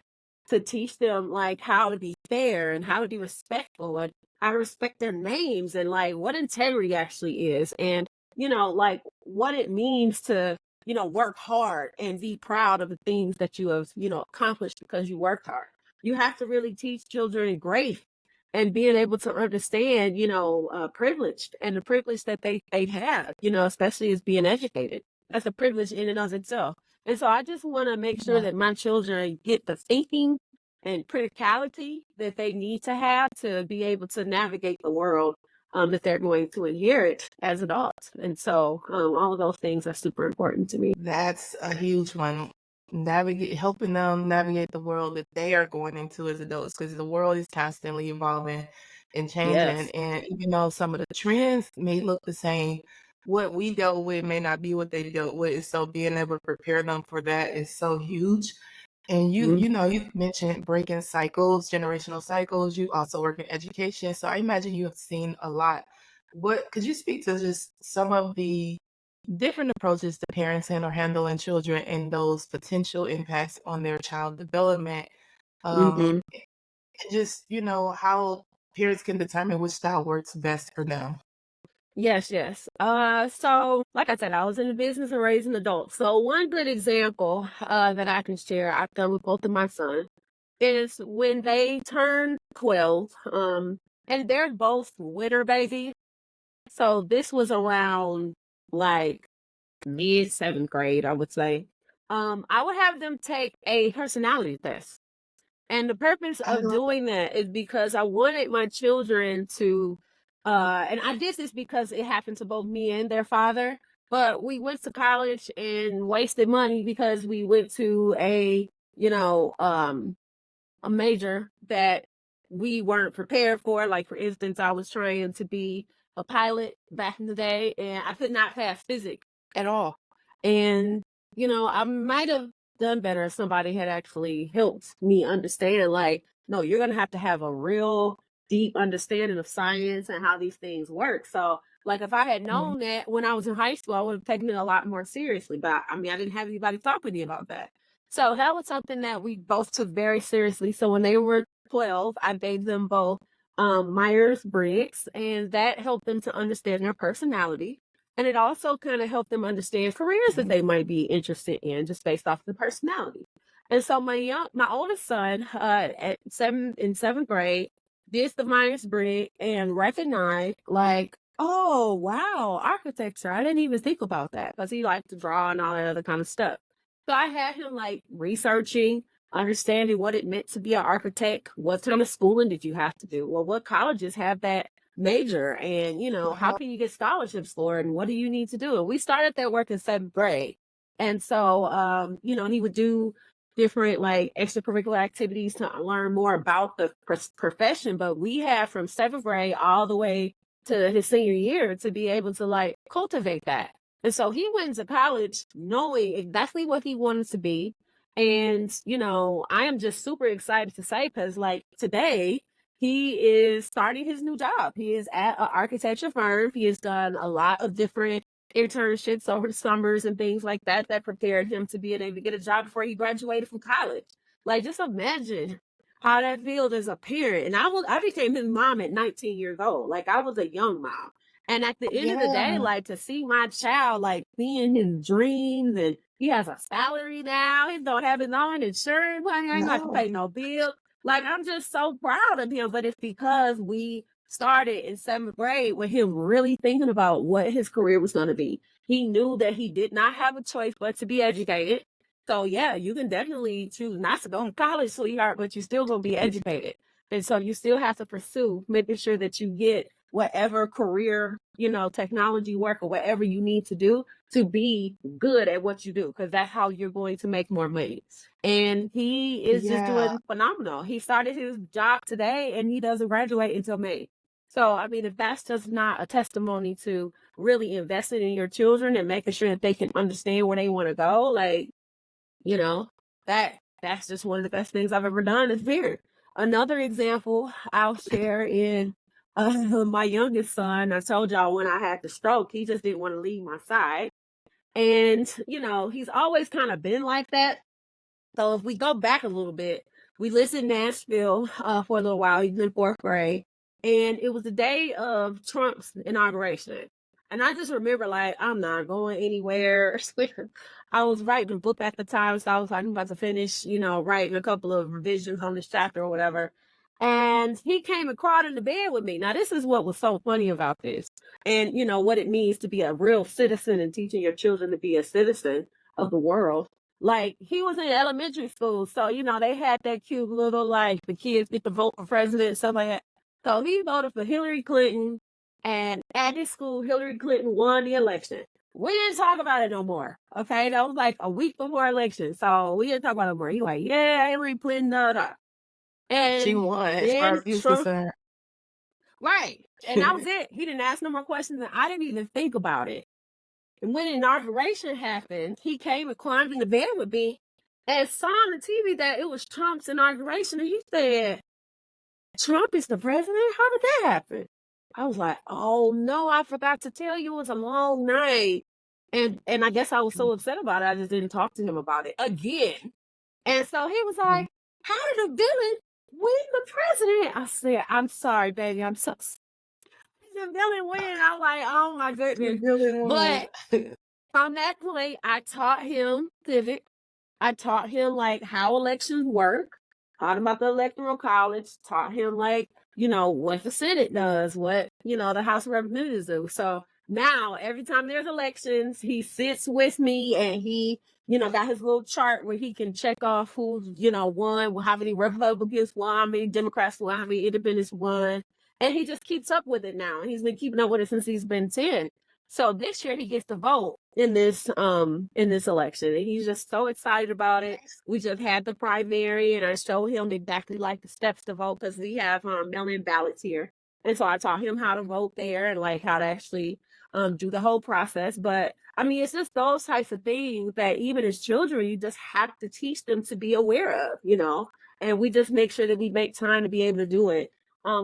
Speaker 2: to teach them like how to be fair and how to be respectful and how to respect their names and like what integrity actually is and like what it means to work hard and be proud of the things that you have accomplished because you worked hard. You have to really teach children grace and being able to understand privilege and the privilege that they have, especially as being educated. That's a privilege in and of itself. And so I just want to make sure
Speaker 1: yeah.
Speaker 2: that my children get the thinking and criticality that they need to have to be able to navigate the world that they're going to inherit as adults. And so all of those things are super important to me.
Speaker 1: That's a huge one. Helping them navigate the world that they are going into as adults, because the world is constantly evolving and changing.
Speaker 2: Yes.
Speaker 1: And even though some of the trends may look the same, what we dealt with may not be what they dealt with. And so being able to prepare them for that is so huge. And
Speaker 2: Mhm.
Speaker 1: you mentioned breaking cycles, generational cycles. You also work in education. So I imagine you have seen a lot. What could you speak to just some of the different approaches to parenting or handling children and those potential impacts on their child development?
Speaker 2: Mhm.
Speaker 1: And just, how parents can determine which style works best for them.
Speaker 2: Yes, yes. So like I said, I was in the business of raising adults. So one good example that I can share I've done with both of my sons is when they turned 12, and they're both winter babies. So this was around like mid seventh grade, I would say. I would have them take a personality test. And the purpose
Speaker 1: I
Speaker 2: of
Speaker 1: love
Speaker 2: doing that is because I wanted my children to, and I did this because it happened to both me and their father, but we went to college and wasted money because we went to a, a major that we weren't prepared for. Like, for instance, I was trying to be a pilot back in the day, and I could not pass physics at all. And, I might have done better if somebody had actually helped me understand, like, no, you're going to have a real deep understanding of science and how these things work. So, like, if I had
Speaker 1: Mhm.
Speaker 2: known that when I was in high school, I would have taken it a lot more seriously. But I mean, I didn't have anybody talk with me about that. So that was something that we both took very seriously. So when they were 12, I gave them both Myers Briggs, and that helped them to understand their personality. And it also kind of helped them understand careers that they might be interested in just based off the personality. And so my oldest son, in seventh grade, did the Myers Briggs and recognized, like, oh wow, architecture. I didn't even think about that because he liked to draw and all that other kind of stuff. So I had him like researching, understanding what it meant to be an architect. What kind of schooling did you have to do? Well, what colleges have that major? And, how
Speaker 1: Wow.
Speaker 2: can you get scholarships for it? And what do you need to do? And we started that work in seventh grade. And so, and he would do different like extracurricular activities to learn more about the profession. But we had from seventh grade all the way to his senior year to be able to like cultivate that. And so he went to college knowing exactly what he wanted to be. And, I am just super excited to say, because like today, he is starting his new job. He is at an architecture firm. He has done a lot of different internships over the summers and things like that that prepared him to be able to get a job before he graduated from college. Like, just imagine how that feels as a parent. And I became his mom at 19 years old. Like, I was a young mom. And at the end of the day,
Speaker 1: Yeah.
Speaker 2: like, to see my child like being his dreams, and he has a salary now. He don't have his own insurance. Honey, I ain't got to
Speaker 1: No.
Speaker 2: pay no bill. Like, I'm just so proud of him. But it's because we started in seventh grade with him really thinking about what his career was going to be. He knew that he did not have a choice but to be educated. So yeah, you can definitely choose not to go to college, sweetheart, but you're still going to be educated. And so you still have to pursue making sure that you get whatever career, technology work or whatever you need to do to be good at what you do, because that's how you're going to make more money. And he is just
Speaker 1: Yeah.
Speaker 2: doing phenomenal. He started his job today and he doesn't graduate until May. So, I mean, if that's just not a testimony to really investing in your children and making sure that they can understand where they want to go, like, you know, that's just one of the best things I've ever done is beer. Another example I'll share in my youngest son. I told y'all when I had the stroke, he just didn't want to leave my side. And, he's always kind of been like that. So if we go back a little bit, we lived in Nashville for a little while. He's in fourth grade. And it was the day of Trump's inauguration. And I just remember, like, I'm not going anywhere. I was writing a book at the time. So I was like, I'm about to finish, writing a couple of revisions on this chapter or whatever. And he came and crawled in the bed with me. Now, this is what was so funny about this. And, what it means to be a real citizen and teaching your children to be a citizen of the world. Like, he was in elementary school, so they had that cute little like the kids get to vote for president, stuff like that. So he voted for Hillary Clinton, and at his school, Hillary Clinton won the election. We didn't talk about it no more. Okay, that was like a week before election, so we didn't talk about it no more. He like, yeah, Hillary Clinton,
Speaker 1: She
Speaker 2: and
Speaker 1: won as far
Speaker 2: then
Speaker 1: as he was
Speaker 2: Trump,
Speaker 1: concerned.
Speaker 2: right, and that was it. He didn't ask no more questions, and I didn't even think about it. And when inauguration happened, he came and climbed in the bed with me and saw on the TV that it was Trump's inauguration. And he said, Trump is the president? How did that happen? I was like, oh no, I forgot to tell you it was a long night. And I guess I was so upset about it, I just didn't talk to him about it again. And so he was
Speaker 1: Mhm.
Speaker 2: like, how did a villain win the president? I said, I'm sorry, baby. I'm so the villain win. I'm like, oh my
Speaker 1: The
Speaker 2: goodness.
Speaker 1: villain won.
Speaker 2: But from that point, I taught him civic. I taught him like how elections work, taught him about the electoral college, taught him like, what the Senate does, what, the House of Representatives do. So now every time there's elections, he sits with me and he, got his little chart where he can check off who's, won, how many Republicans won, how many Democrats won, how many independents won. And he just keeps up with it now. And he's been keeping up with it since he's been 10. So this year he gets to vote in this election, and he's just so excited about it.
Speaker 1: Nice.
Speaker 2: We just had the primary, and I showed him exactly like the steps to vote because we have mail-in ballots here, and so I taught him how to vote there and like how to actually do the whole process. But I mean, it's just those types of things that even as children, you just have to teach them to be aware of, you know. And we just make sure that we make time to be able to do it.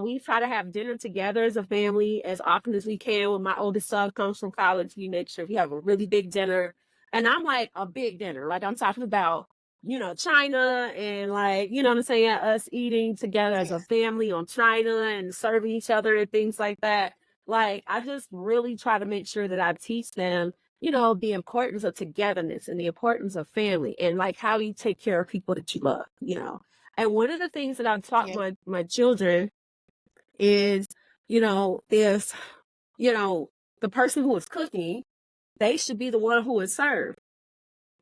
Speaker 2: We try to have dinner together as a family as often as we can. When my oldest son comes from college, we make sure we have a really big dinner. And I'm like a big dinner. Like I'm talking about, you know, China and like, you know what I'm saying, us eating together as a
Speaker 1: Yes.
Speaker 2: family on China and serving each other and things like that. Like I just really try to make sure that I teach them, you know, the importance of togetherness and the importance of family and like how you take care of people that you love, you know. And one of the things that I've taught
Speaker 1: Yeah.
Speaker 2: my children is, you know, there's, you know, the person who is cooking, they should be the one who is served.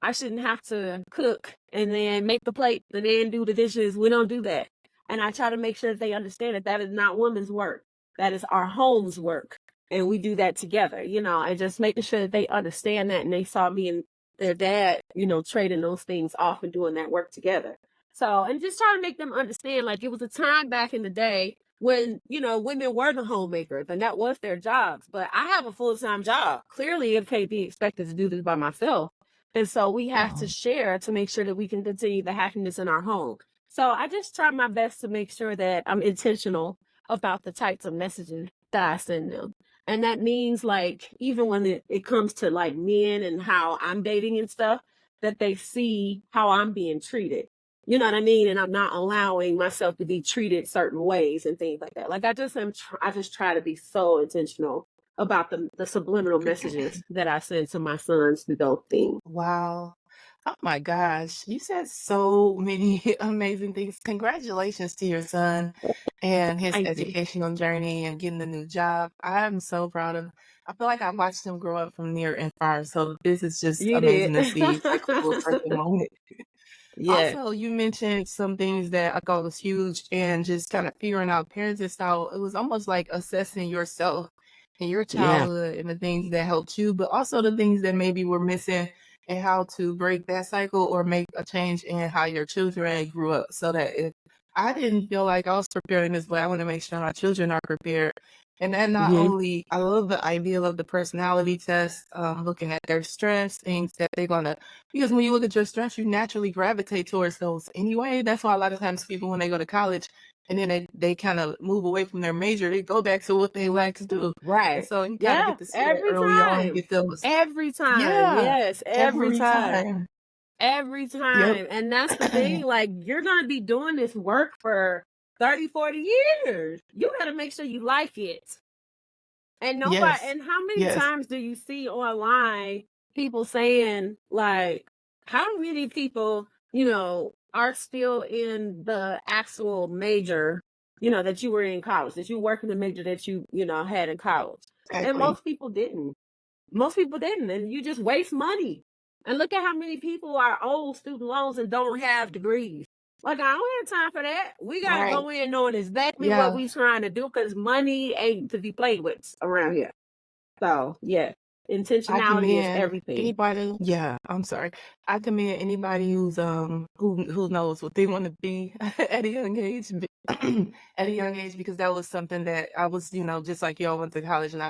Speaker 2: I shouldn't have to cook and then make the plate and then do the dishes. We don't do that. And I try to make sure that they understand that that is not women's work. That is our home's work. And we do that together, you know, and just making sure that they understand that and they saw me and their dad, you know, trading those things off and doing that work together. So, and just trying to make them understand like it was a time back in the day when, you know, women were the homemakers and that was their jobs. But I have a full-time job. Clearly, it can't be expected to do this by myself. And so we have to
Speaker 1: Oh,
Speaker 2: share to make sure that we can continue the happiness in our home. So I just try my best to make sure that I'm intentional about the types of messages that I send them. And that means like even when it comes to like men and how I'm dating and stuff, that they see how I'm being treated. You know what I mean? And I'm not allowing myself to be treated certain ways and things like that. Like I just try to be so intentional about the subliminal messages that I send to my sons through those things.
Speaker 1: wow. Oh my gosh. You said so many amazing things. Congratulations to your son and his
Speaker 2: Thank you.
Speaker 1: educational journey and getting a new job. I'm so proud of I feel like I watched him grow up from near and far. So this is just
Speaker 2: You did.
Speaker 1: amazing to see. It's like a full circle moment.
Speaker 2: Yeah.
Speaker 1: Also, you mentioned some things that I thought was huge and just kind of figuring out parenting style. It was almost like assessing yourself and your
Speaker 2: Yeah.
Speaker 1: childhood and the things that helped you, but also the things that maybe were missing and how to break that cycle or make a change in how your children grew up. So that if I didn't feel like I was preparing this way, I want to make sure my children are prepared. And then not
Speaker 2: Mhm.
Speaker 1: only, I love the idea of the personality test, looking at their strengths, things that they're gonna because when you look at your strengths, you naturally gravitate towards those anyway. That's why a lot of times people, when they go to college and then they kind of move away from their major, they go back to what they like to do. And
Speaker 2: Right.
Speaker 1: so you kind of
Speaker 2: Yeah.
Speaker 1: get to see that
Speaker 2: Every
Speaker 1: early on,
Speaker 2: time.
Speaker 1: get those,
Speaker 2: Every time.
Speaker 1: yeah,
Speaker 2: Yes. Every
Speaker 1: every
Speaker 2: time.
Speaker 1: time.
Speaker 2: Every
Speaker 1: Yep.
Speaker 2: time. And that's the thing. Like, you're going to be doing this work for 30, 40 years. You got to make sure you like it. And nobody,
Speaker 1: Yes.
Speaker 2: and how many
Speaker 1: Yes.
Speaker 2: times do you see online people saying, like, how many people, you know, are still in the actual major, you know, that you were in college, that you work in the major that you know, had in college? And
Speaker 1: Exactly.
Speaker 2: most people didn't. Most people didn't. And you just waste money. And look at how many people are old student loans and don't have degrees. Like, I don't have time for that. We got to
Speaker 1: Right.
Speaker 2: go in knowing exactly what
Speaker 1: Yeah.
Speaker 2: we trying to do because money ain't to be played with around here. So, yeah,
Speaker 1: I
Speaker 2: intentionality is
Speaker 1: commend
Speaker 2: everything.
Speaker 1: anybody, yeah, I'm sorry. I commend anybody who's who knows what they want to be at a young age at a young age because that was something that I was, just like y'all went to college and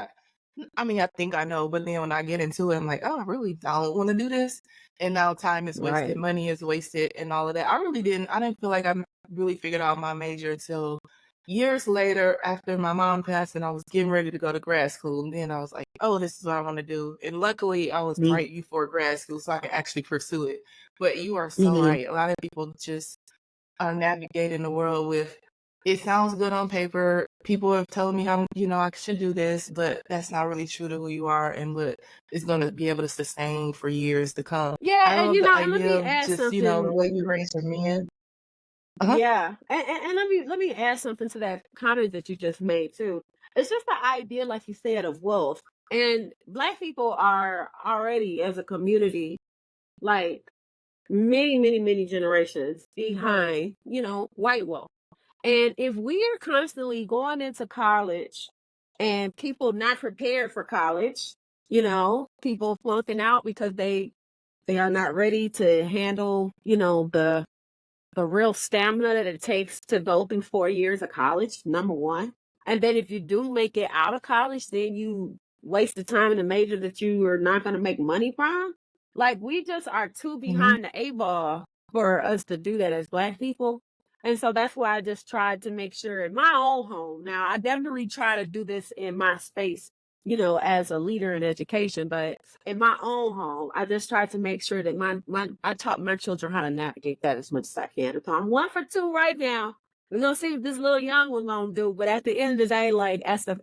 Speaker 1: I mean, I think I know, but then when I get into it, I'm like, oh, I really don't want to do this. And now time is wasted,
Speaker 2: Right.
Speaker 1: money is wasted, and all of that. I didn't feel like I really figured out my major until years later after my mom passed and I was getting ready to go to grad school. And then I was like, oh, this is what I want to do. And luckily, I was
Speaker 2: Mm-hmm.
Speaker 1: right before grad school, so I could actually pursue it. But you are so
Speaker 2: Mm-hmm.
Speaker 1: right. A lot of people just navigating the world with it sounds good on paper. People have told me I should do this, but that's not really true to who you are and what is going to be able to sustain for years to come. I
Speaker 2: Yeah, and
Speaker 1: love
Speaker 2: you
Speaker 1: the
Speaker 2: know, and let
Speaker 1: idea
Speaker 2: me
Speaker 1: of
Speaker 2: add
Speaker 1: just, the
Speaker 2: something.
Speaker 1: way you raise your men. Uh-huh.
Speaker 2: Yeah, and let me add something to that comment that you just made too. It's just the idea, like you said, of wealth. And Black people are already, as a community, like many, many, many generations behind, you know, white wealth. And if we are constantly going into college and people not prepared for college, people flunking out because they are not ready to handle, the real stamina that it takes to go through 4 years of college, number one. And then if you do make it out of college, then you waste the time in a major that you are not going to make money from. Like, we just are too
Speaker 1: Mhm.
Speaker 2: behind the eight ball for us to do that as Black people. And so that's why I just tried to make sure in my own home. Now, I definitely try to do this in my space, as a leader in education, but in my own home, I just try to make sure that I taught my children how to navigate that as much as I can. So I'm 1 for 2 right now. We're gonna see what this little young one gonna do. But at the end of the day, like at the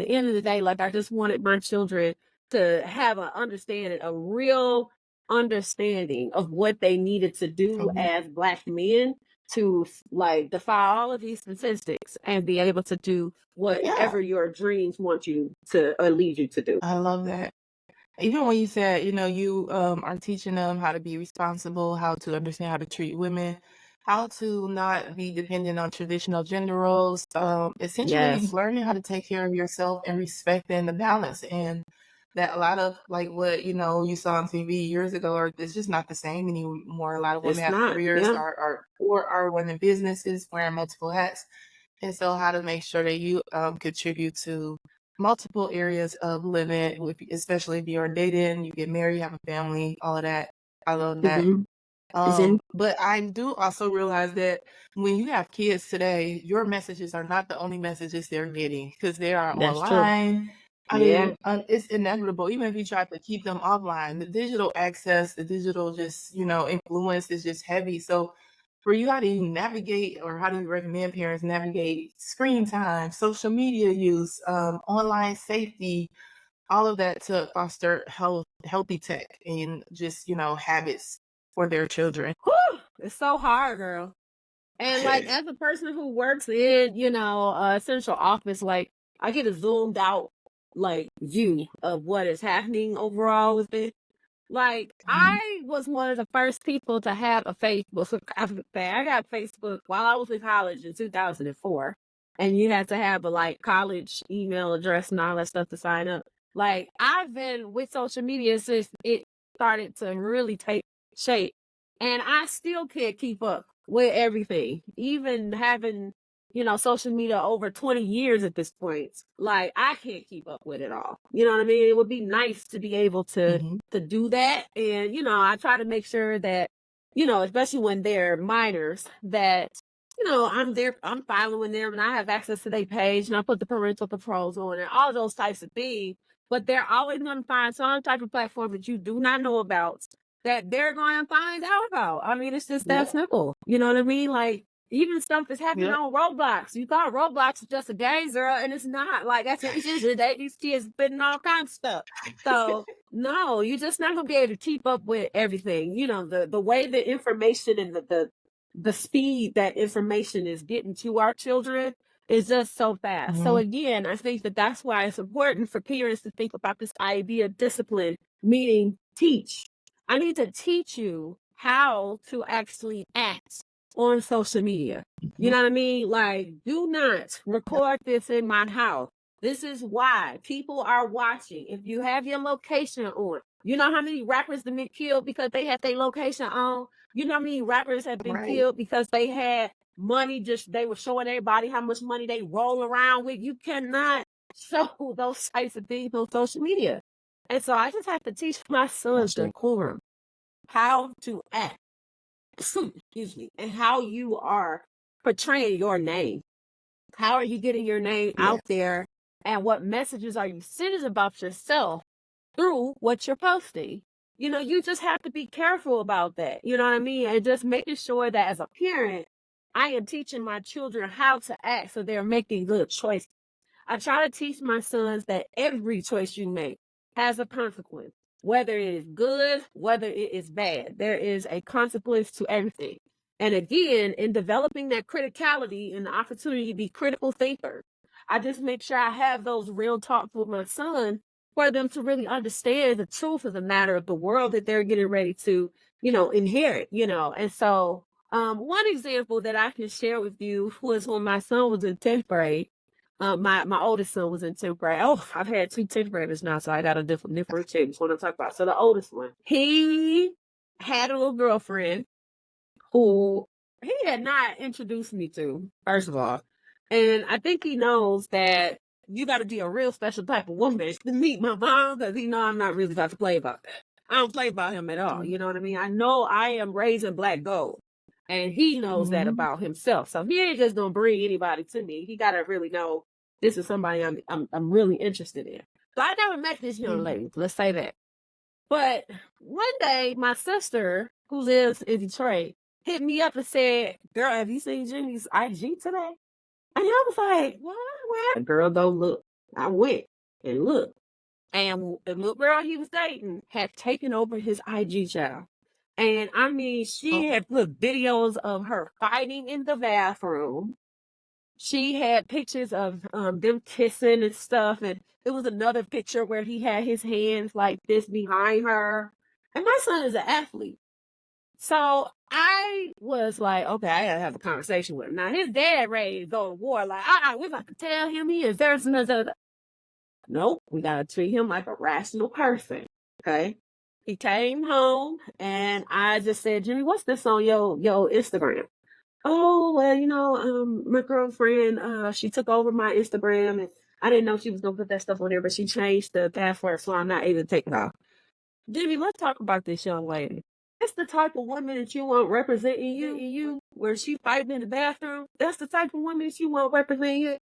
Speaker 2: end of the day, like I just wanted my children to have a real understanding of what they needed to do
Speaker 1: Mhm.
Speaker 2: as Black men to like defy all of these statistics and be able to do
Speaker 1: Yeah,
Speaker 2: whatever your dreams want you to or lead you to do.
Speaker 1: I love that. Even when you said, you are teaching them how to be responsible, how to understand how to treat women, how to not be dependent on traditional gender roles, essentially
Speaker 2: Yes,
Speaker 1: learning how to take care of yourself and respecting the balance. And that a lot of like what, you saw on TV years ago, or it's just not the same anymore. A lot of women
Speaker 2: it's
Speaker 1: have
Speaker 2: not.
Speaker 1: careers,
Speaker 2: Yeah.
Speaker 1: or running businesses, wearing multiple hats. And so how to make sure that you contribute to multiple areas of living, especially if you're dating, you get married, you have a family, all of that. I love that.
Speaker 2: Mm-hmm. Is
Speaker 1: But I do also realize that when you have kids today, your messages are not the only messages they're getting because they are
Speaker 2: That's true.
Speaker 1: online. I
Speaker 2: Yeah.
Speaker 1: mean, it's inevitable. Even if you try to keep them offline, the digital access, the digital just, influence is just heavy. So for you, how do you navigate or how do you recommend parents navigate screen time, social media use, online safety, all of that to foster healthy tech and just, habits for their children?
Speaker 2: Whew, it's so hard, girl. And like as a person who works in, central office, like I get a zoomed out like view of what is happening overall with it. Like,
Speaker 1: Mhm.
Speaker 2: I was one of the first people to have a Facebook. I got Facebook while I was in college in 2004. And you had to have a like college email address and all that stuff to sign up. Like, I've been with social media since it started to really take shape. And I still can't keep up with everything. Even having, social media over 20 years at this point. Like, I can't keep up with it all. You know what I mean? It would be nice to be able
Speaker 1: Mhm.
Speaker 2: to do that. And, I try to make sure that, especially when they're minors, that, I'm there, I'm following them and I have access to their page and I put the parental controls on and all those types of things. But they're always going to find some type of platform that you do not know about that they're going to find out about. I mean, it's just that
Speaker 1: Yep.
Speaker 2: simple. You know what I mean? Like, even stuff that's happening
Speaker 1: Yep.
Speaker 2: on Roblox. You thought Roblox was just a game, girl, and it's not. Like, that's it's just that these kids putting all kinds of stuff. So no, you're just not gonna be able to keep up with everything. The way the information and the speed that information is getting to our children is just so fast. So
Speaker 1: Mhm.
Speaker 2: again, I think that that's why it's important for parents to think about this idea of discipline, meaning teach. I need to teach you how to actually act on social media. You
Speaker 1: Mhm.
Speaker 2: know what I mean? Like, do not
Speaker 1: Yep.
Speaker 2: record this in my house. This is why people are watching. If you have your location on, you know how many rappers have been killed because they had their location on? You know how many rappers have been
Speaker 1: Right.
Speaker 2: killed because they had money, just they were showing everybody how much money they roll around with. You cannot show those types of things on social media. And so I just have to teach my
Speaker 1: That's
Speaker 2: sons
Speaker 1: true.
Speaker 2: decorum, how to act, excuse me, and how you are portraying your name. How are you getting your name
Speaker 1: Yeah.
Speaker 2: out there? And what messages are you sending about yourself through what you're posting? You just have to be careful about that. You know what I mean? And just making sure that as a parent, I am teaching my children how to act so they're making good choices. I try to teach my sons that every choice you make has a consequence, whether it is good, whether it is bad. There is a consequence to everything. And again, in developing that criticality and the opportunity to be critical thinkers, I just make sure I have those real talks with my son for them to really understand the truth of the matter of the world that they're getting ready to, inherit. And so, one example that I can share with you was when my son was in 10th grade. My oldest son was in 10th grade. Oh, I've had 2 10th graders now, so I got a differentiate which one I'm talking about. So the oldest one, he had a little girlfriend who he had not introduced me to, first of all. And I think he knows that you got to be a real special type of woman to meet my mom, because he know I'm not really about to play about that. I don't play about him at all. You know what I mean? I know I am raising black gold. And he knows that
Speaker 1: Mm-hmm.
Speaker 2: about himself. So he ain't just gonna bring anybody to me. He gotta really know this is somebody I'm really interested in. So I never met this young lady, let's say that. But one day my sister, who lives in Detroit, hit me up and said, "Girl, have you seen Jimmy's IG today?" And I was like, "What? What?" Girl, don't look. I went and looked. And the little girl he was dating had taken over his IG channel. And I mean, she
Speaker 1: Oh,
Speaker 2: had put videos of her fighting in the bathroom. She had pictures of them kissing and stuff. And it was another picture where he had his hands like this behind her. And my son is an athlete. So I was like, okay, I gotta have a conversation with him. Now his dad ready to go to war, like, we're about to tell him he is there. Nope, we gotta treat him like a rational person. Okay. He came home and I just said, "Jimmy, what's this on your Instagram?" "Oh, well, my girlfriend, she took over my Instagram and I didn't know she was gonna put that stuff on there, but she changed the password, so I'm not able to take it off." Jimmy, let's talk about this young lady. That's the type of woman that you want representing you, where she fighting in the bathroom. That's the type of woman that you want representing you.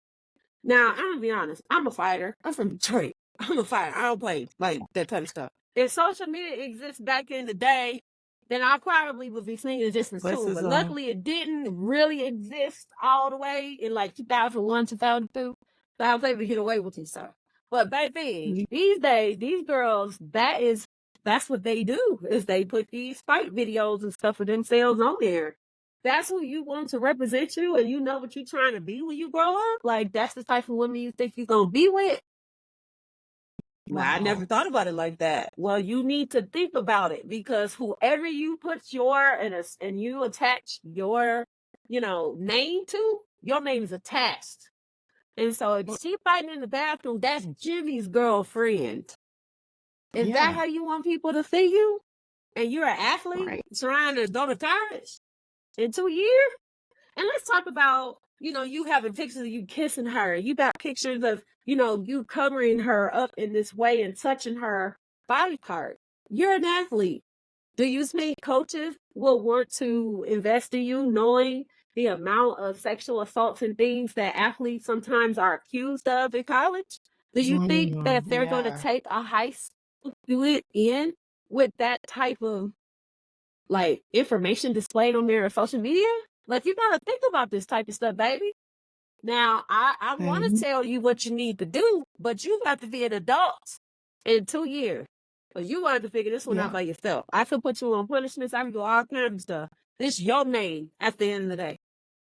Speaker 2: Now, I'm gonna be honest. I'm a fighter. I'm from Detroit. I'm a fighter. I don't play like that type of stuff. If social media exists back in the day, then I probably would be singing just as
Speaker 1: this
Speaker 2: soon.
Speaker 1: is
Speaker 2: But luckily, it didn't really exist all the way in like 2001, 2002. So I was able to get away with this stuff. But baby, these days, these girls, that's what they do, is they put these fight videos and stuff of themselves on there. That's who you want to represent you, and you know what you're trying to be when you grow up. Like, that's the type of woman you think you're gonna be with. Well, I never
Speaker 1: wow.
Speaker 2: thought about it like that. Well, you need to think about it, because whoever you put and you attach your, name to, your name is attached. And so if she fighting in the bathroom, that's Jimmy's girlfriend. Is that
Speaker 1: Yeah,
Speaker 2: how you want people to see you? And you're an athlete
Speaker 1: right.
Speaker 2: trying to go to college in 2 years? And let's talk about, you having pictures of you kissing her. You got pictures of, you covering her up in this way and touching her body part. You're an athlete. Do you think coaches will want to invest in you, knowing the amount of sexual assaults and things that athletes sometimes are accused of in college? Do you think that they're going to
Speaker 1: Yeah.
Speaker 2: take a high school student in with that type of like information displayed on their social media? Like, you gotta think about this type of stuff, baby. Now, I want to
Speaker 1: Mhm.
Speaker 2: tell you what you need to do, but you got to be an adult in 2 years. But you got to figure this one out
Speaker 1: Yeah.
Speaker 2: by yourself. I could put you on punishments. I can do all kinds of stuff. This your name at the end of the day.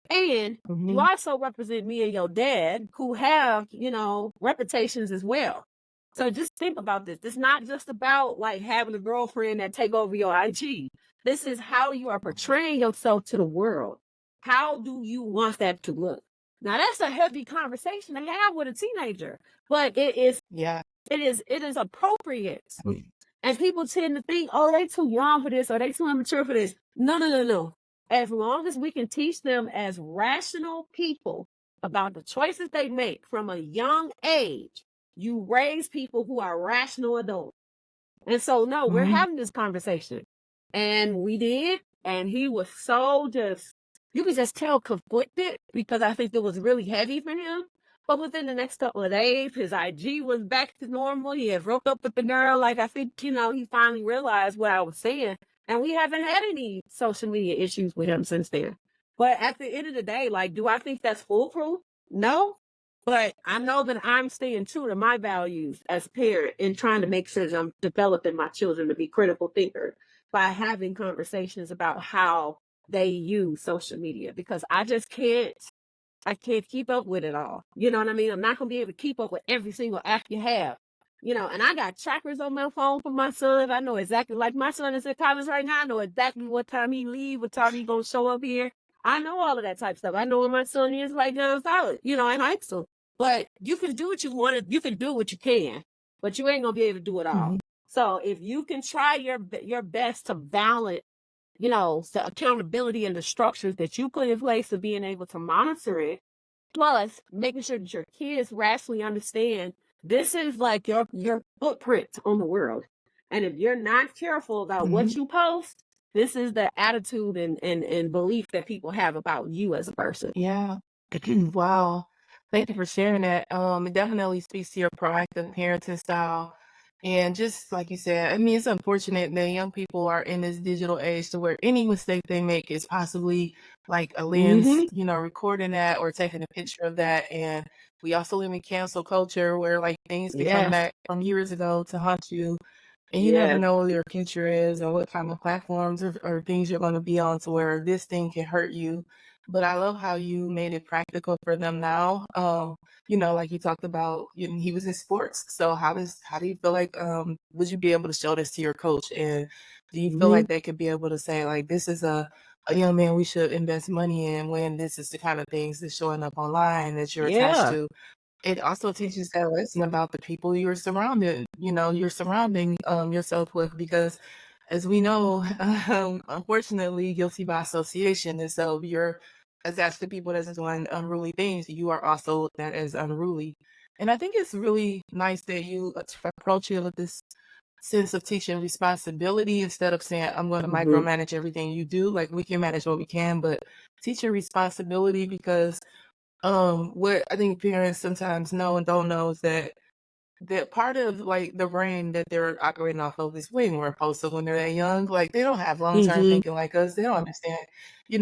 Speaker 2: And you
Speaker 1: Mhm.
Speaker 2: also represent me and your dad, who have, reputations as well. So just think about this. It's not just about like having a girlfriend that take over your IG. This is how you are portraying yourself to the world. How do you want that to look? Now that's a heavy conversation to have with a teenager, but
Speaker 1: Yeah.
Speaker 2: it is appropriate. And people tend to think, oh, they too young for this or they too immature for this. No, no, no, no. As long as we can teach them as rational people about the choices they make from a young age, you raise people who are rational adults. And so, no, we're
Speaker 1: Mhm.
Speaker 2: having this conversation. And we did. And he was so you could just tell conflicted, because I think it was really heavy for him. But within the next couple of days, his IG was back to normal. He had broke up with the girl. Like, I think, he finally realized what I was saying. And we haven't had any social media issues with him since then. But at the end of the day, like, do I think that's foolproof? No. But I know that I'm staying true to my values as a parent and trying to make sure that I'm developing my children to be critical thinkers by having conversations about how they use social media, because I can't keep up with it all. You know what I mean? I'm not gonna be able to keep up with every single app you have. And I got trackers on my phone for my son. I know exactly, like my son is in college right now. I know exactly what time he leave, what time he gonna show up here. I know all of that type of stuff. I know where my son is right now in college, in high school. But you can do what you want to, you can do what you can, but you ain't gonna be able to do it all.
Speaker 1: Mhm.
Speaker 2: So if you can try your best to balance, the accountability and the structures that you put in place of being able to monitor it, plus making sure that your kids rationally understand this is like your footprint on the world. And if you're not careful about what
Speaker 1: Mhm.
Speaker 2: you post, this is the attitude and belief that people have about you as a person.
Speaker 1: Yeah. Wow. Thank you for sharing that. It definitely speaks to your proactive parenting style. And just like you said, I mean, it's unfortunate that young people are in this digital age to where any mistake they make is possibly like a lens,
Speaker 2: Hmm.
Speaker 1: recording that or taking a picture of that. And we also live in cancel culture where like things can come
Speaker 2: Yes.
Speaker 1: back from years ago to haunt you. And you never
Speaker 2: Yes.
Speaker 1: know what your future is or what kind of platforms or things you're going to be on to where this thing can hurt you. But I love how you made it practical for them now. Like you talked about, he was in sports. So how do you feel like would you be able to show this to your coach? And do you feel
Speaker 2: Hmm.
Speaker 1: like they could be able to say like this is a young man we should invest money in when this is the kind of things that's showing up online that you're attached
Speaker 2: Yeah.
Speaker 1: to? It also teaches that lesson about the people you're surrounding yourself with because as we know, unfortunately, guilty by association. And so if you're attached to people that's doing unruly things, you are also looked at as unruly. And I think it's really nice that you approach it with this sense of teaching responsibility instead of saying, I'm going to
Speaker 2: Hmm.
Speaker 1: micromanage everything you do. Like we can manage what we can, but teaching responsibility because what I think parents sometimes know and don't know is that part of like the brain that they're operating off of is way more impulsive when they're that young. Like they don't have long term
Speaker 2: Hmm.
Speaker 1: thinking like us. They don't understand,
Speaker 2: Yeah.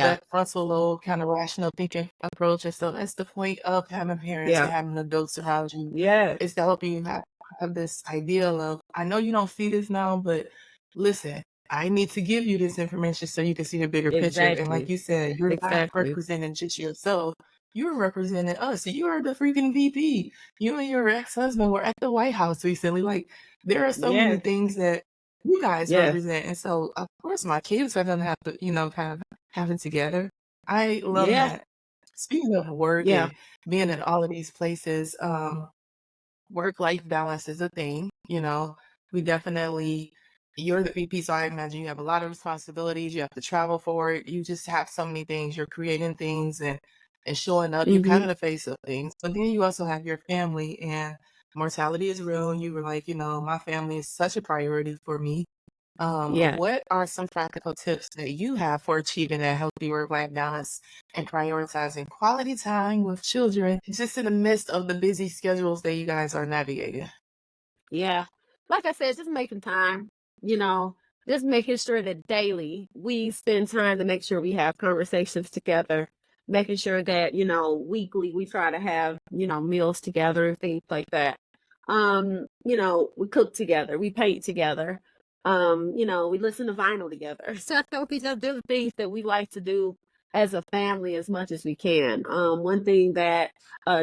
Speaker 1: that frontal lobe kind of rational thinking approach. And so that's the point of having parents and
Speaker 2: Yeah.
Speaker 1: having adults around you
Speaker 2: Yes.
Speaker 1: is to help you have this ideal of I know you don't see this now, but listen, I need to give you this information so you can see the bigger picture. And like
Speaker 2: Exactly.
Speaker 1: you said, you're not
Speaker 2: Exactly.
Speaker 1: representing just yourself. You're representing us. You are the freaking VP. You and your ex-husband were at the White House recently. Like, there are so many
Speaker 2: Yes.
Speaker 1: things that you guys
Speaker 2: Yes.
Speaker 1: represent. And so, of course, my kids are going to have to, kind of have it together. I love
Speaker 2: Yeah.
Speaker 1: that. Speaking of work
Speaker 2: Yeah.
Speaker 1: and being in all of these places, work-life balance is a thing, we definitely you're the VP, so I imagine you have a lot of responsibilities. You have to travel for it. You just have so many things. You're creating things and showing up. You're kind
Speaker 2: Hmm.
Speaker 1: of the face of things. But then you also have your family and mortality is real. And you were like, my family is such a priority for me.
Speaker 2: Yeah.
Speaker 1: What are some practical tips that you have for achieving that healthy work-life balance and prioritizing quality time with children, just in the midst of the busy schedules that you guys are navigating?
Speaker 2: Yeah. Like I said, just making time, you know, just making sure that daily we spend time to make sure we have conversations together, making sure that, weekly we try to have, meals together, things like that. We cook together, we paint together. We listen to vinyl together. So we just do the things that we like to do as a family as much as we can. One thing that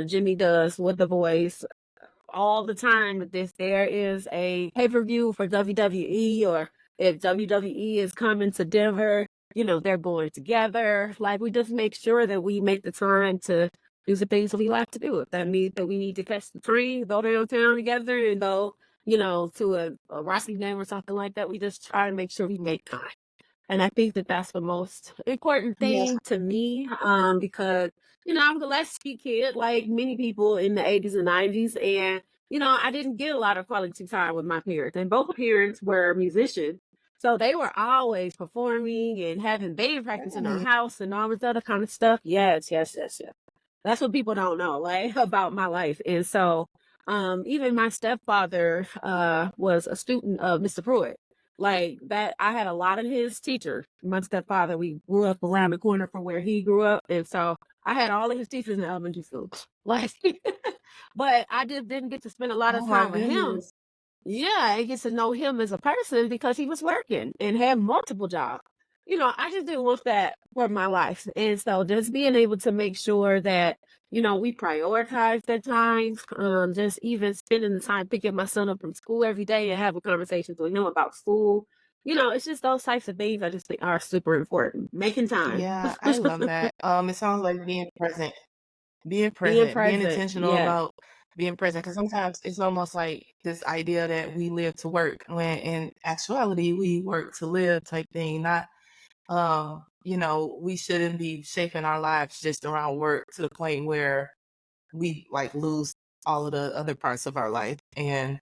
Speaker 2: Jimmy does with the boys all the time if there is a pay-per-view for WWE or if WWE is coming to Denver, they're going together. Like we just make sure that we make the time to do the things that we like to do. If that means that we need to catch the train, go downtown together and go, to a wrestling game or something like that, we just try to make sure we make time. And I think that that's the most important
Speaker 1: Yes.
Speaker 2: thing to me, because, I was a latchkey kid, like many people in the 80s and 90s. And, I didn't get a lot of quality time with my parents. And both parents were musicians. So they were always performing and having band practice in our
Speaker 1: Really?
Speaker 2: house and all this other kind of stuff. Yes, yes, yes, yes. That's what people don't know, like about my life. And so, even my stepfather was a student of Mr. Pruitt. Like that, I had a lot of his teachers. My stepfather, we grew up around the corner from where he grew up, and so I had all of his teachers in elementary school. Like, but I just didn't get to spend a lot of
Speaker 1: Oh my
Speaker 2: time with him.
Speaker 1: goodness.
Speaker 2: Yeah, I get to know him as a person because he was working and had multiple jobs. I just didn't want that for my life. And so just being able to make sure that, we prioritize that time, just even spending the time picking my son up from school every day and having conversations with him about school. It's just those types of things I just think are super important. Making time.
Speaker 1: Yeah, I love that. It sounds like being present.
Speaker 2: Being
Speaker 1: being
Speaker 2: present.
Speaker 1: intentional
Speaker 2: Yeah.
Speaker 1: about being present. Because sometimes it's almost like this idea that we live to work, when in actuality we work to live type thing. Not, we shouldn't be shaping our lives just around work to the point where we like lose all of the other parts of our life, and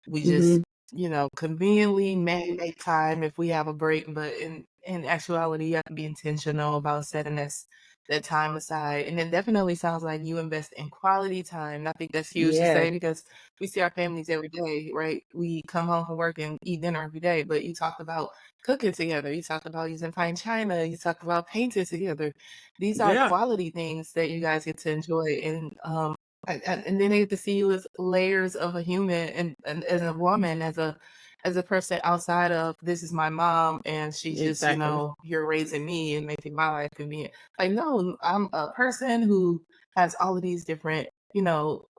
Speaker 1: we just,
Speaker 2: Mhm.
Speaker 1: conveniently may make time if we have a break, but in actuality, you have to be intentional about setting that time aside. And it definitely sounds like you invest in quality time. And I think that's huge to
Speaker 2: Yeah.
Speaker 1: say, because we see our families every day, right? We come home from work and eat dinner every day, but you talked about cooking together. You talked about using fine china. You talked about painting together. These are
Speaker 2: Yeah.
Speaker 1: quality things that you guys get to enjoy. And then they get to see you as layers of a human, and as a woman, as a person outside of, this is my mom and she's just,
Speaker 2: Exactly.
Speaker 1: you're raising me and making my life convenient. Like, no, I'm a person who has all of these different,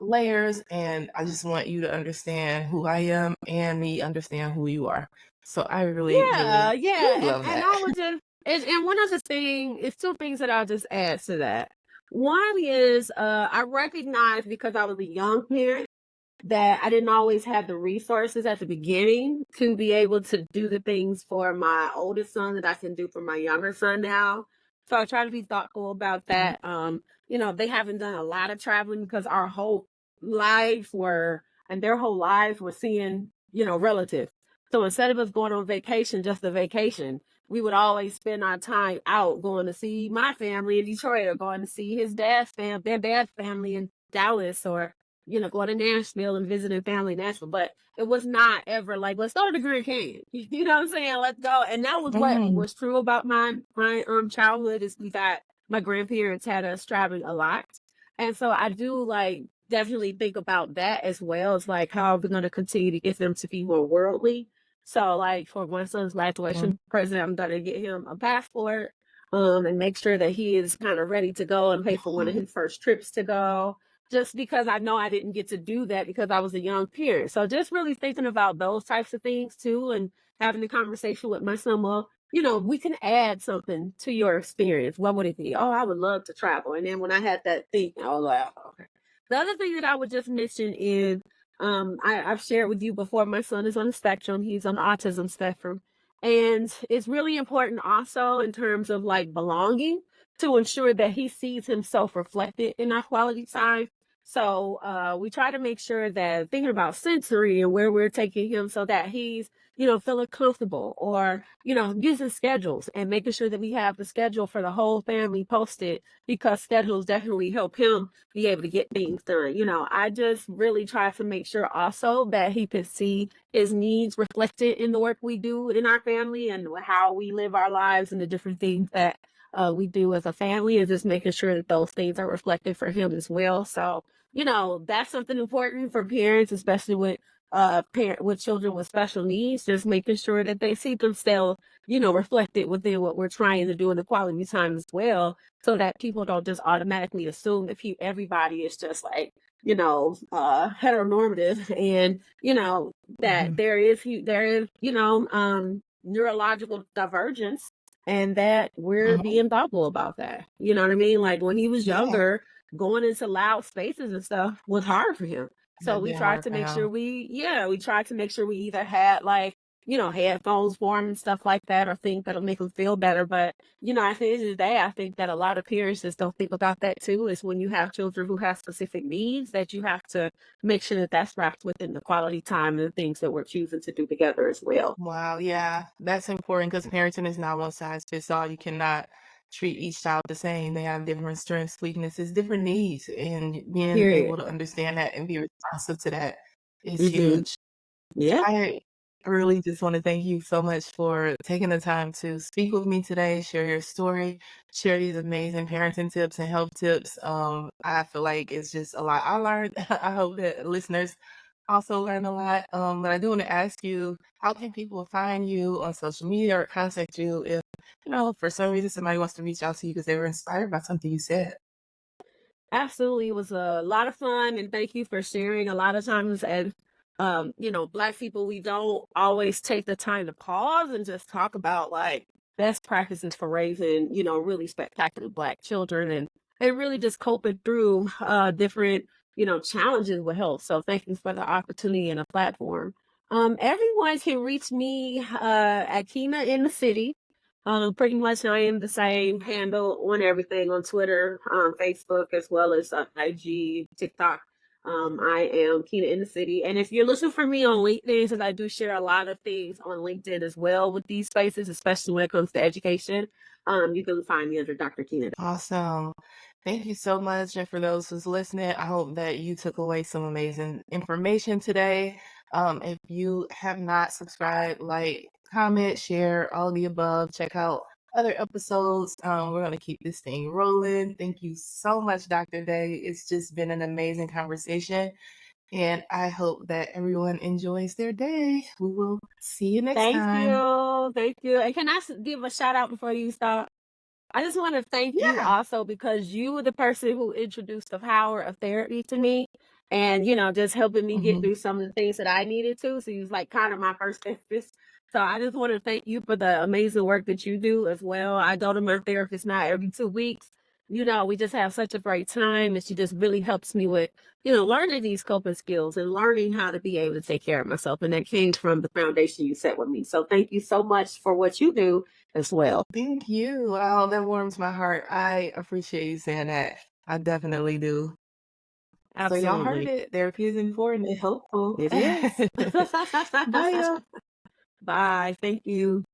Speaker 1: layers, and I just want you to understand who I am and me understand who you are. So I really,
Speaker 2: Yeah,
Speaker 1: really, really
Speaker 2: yeah,
Speaker 1: love
Speaker 2: and
Speaker 1: that.
Speaker 2: I would just and one other thing is two things that I'll just add to that. One is, I recognize because I was a young parent that I didn't always have the resources at the beginning to be able to do the things for my oldest son that I can do for my younger son now. So I try to be thoughtful about
Speaker 1: Mhm.
Speaker 2: that. They haven't done a lot of traveling because our whole lives were and their whole lives were seeing, relatives. So instead of us going on vacation, just a vacation, we would always spend our time out going to see my family in Detroit or going to see their dad's family in Dallas or going to Nashville and visiting family in Nashville. But it was not ever like, let's go to the Grand Canyon. You know what I'm saying? Let's go. And that was what
Speaker 1: Mm,
Speaker 2: was true about my childhood is my grandparents had us traveling a lot. And so I do like definitely think about that as well. It's like how are we going to continue to get them to be more worldly? So like for my son's
Speaker 1: mm,
Speaker 2: graduation present, I'm gonna get him a passport, and make sure that he is kind of ready to go and pay for one of
Speaker 1: mhm,
Speaker 2: his first trips to go just because I know I didn't get to do that because I was a young parent. So just really thinking about those types of things too and having a conversation with my son. Well, we can add something to your experience. What would it be? Oh, I would love to travel. And then when I had that thing, I was like, oh, okay. The other thing that I would just mention is I've shared with you before, my son is on the spectrum. He's on the autism spectrum. And it's really important also in terms of like belonging to ensure that he sees himself reflected in our quality time. So we try to make sure that thinking about sensory and where we're taking him so that he's, feeling comfortable or, using schedules and making sure that we have the schedule for the whole family posted because schedules definitely help him be able to get things done. I just really try to make sure also that he can see his needs reflected in the work we do in our family and how we live our lives and the different things that we do as a family is just making sure that those things are reflected for him as well. So, that's something important for parents, especially with children with special needs, just making sure that they see themselves, reflected within what we're trying to do in the quality time as well, so that people don't just automatically assume that everybody is just like, heteronormative and, that
Speaker 1: mhm,
Speaker 2: there is, neurological divergence and that we're
Speaker 1: mhm.
Speaker 2: being thoughtful about that. You know what I mean? Like when he was
Speaker 1: Yeah,
Speaker 2: younger, going into loud spaces and stuff was hard for him. So
Speaker 1: that'd
Speaker 2: we
Speaker 1: be
Speaker 2: tried
Speaker 1: hard
Speaker 2: to
Speaker 1: for
Speaker 2: make sure
Speaker 1: him.
Speaker 2: we tried to make sure we either had like, headphones for him and stuff like that or things that'll make him feel better. But, at the end of the day, I think that a lot of parents just don't think about that too, is when you have children who have specific needs that you have to make sure that that's wrapped within the quality time and the things that we're choosing to do together as well.
Speaker 1: Wow, yeah, that's important because parenting is not one size fits all. You cannot treat each child the same. They have different strengths, weaknesses, different needs, and being able
Speaker 2: Period.
Speaker 1: to understand that and be responsive to that is
Speaker 2: Hmm.
Speaker 1: huge.
Speaker 2: Yeah.
Speaker 1: I really just want to thank you so much for taking the time to speak with me today, share your story, share these amazing parenting tips and health tips. I feel like it's just a lot I learned. I hope that listeners also learn a lot. But I do want to ask you, how can people find you on social media or contact you if, for some reason somebody wants to reach out to you because they were inspired by something you said?
Speaker 2: Absolutely. It was a lot of fun and thank you for sharing. A lot of times as Black people, we don't always take the time to pause and just talk about like best practices for raising, really spectacular Black children. And and really just coping through different, challenges with health. So thank you for the opportunity and a platform. Everyone can reach me at Keena in the city. Pretty much I am the same handle on everything on Twitter, Facebook, as well as IG, TikTok. I am Keena in the city. And if you're looking for me on LinkedIn, since I do share a lot of things on LinkedIn as well with these spaces, especially when it comes to education, you can find me under Dr. Keena.
Speaker 1: Awesome. Thank you so much. And for those who's listening, I hope that you took away some amazing information today. If you have not subscribed, like, comment, share, all the above, check out other episodes. We're going to keep this thing rolling. Thank you so much, Dr. Day. It's just been an amazing conversation. And I hope that everyone enjoys their day. We will see you next
Speaker 2: Thank
Speaker 1: time.
Speaker 2: you. Thank you. And can I give a shout out before you start? I just want to thank you
Speaker 1: Yeah.
Speaker 2: also because you were the person who introduced the power of therapy to me and, just helping me get
Speaker 1: Mhm.
Speaker 2: through some of the things that I needed to. So he was like kind of my first therapist. So I just want to thank you for the amazing work that you do as well. I go to my therapist now every 2 weeks. We just have such a great time and she just really helps me with, learning these coping skills and learning how to be able to take care of myself. And that came from the foundation you set with me. So thank you so much for what you do as well.
Speaker 1: Thank you. Oh, that warms my heart. I appreciate you saying that. I definitely do. So y'all heard
Speaker 2: Absolutely.
Speaker 1: it. Therapy is important and helpful.
Speaker 2: It is.
Speaker 1: Bye, y'all.
Speaker 2: Bye. Thank you.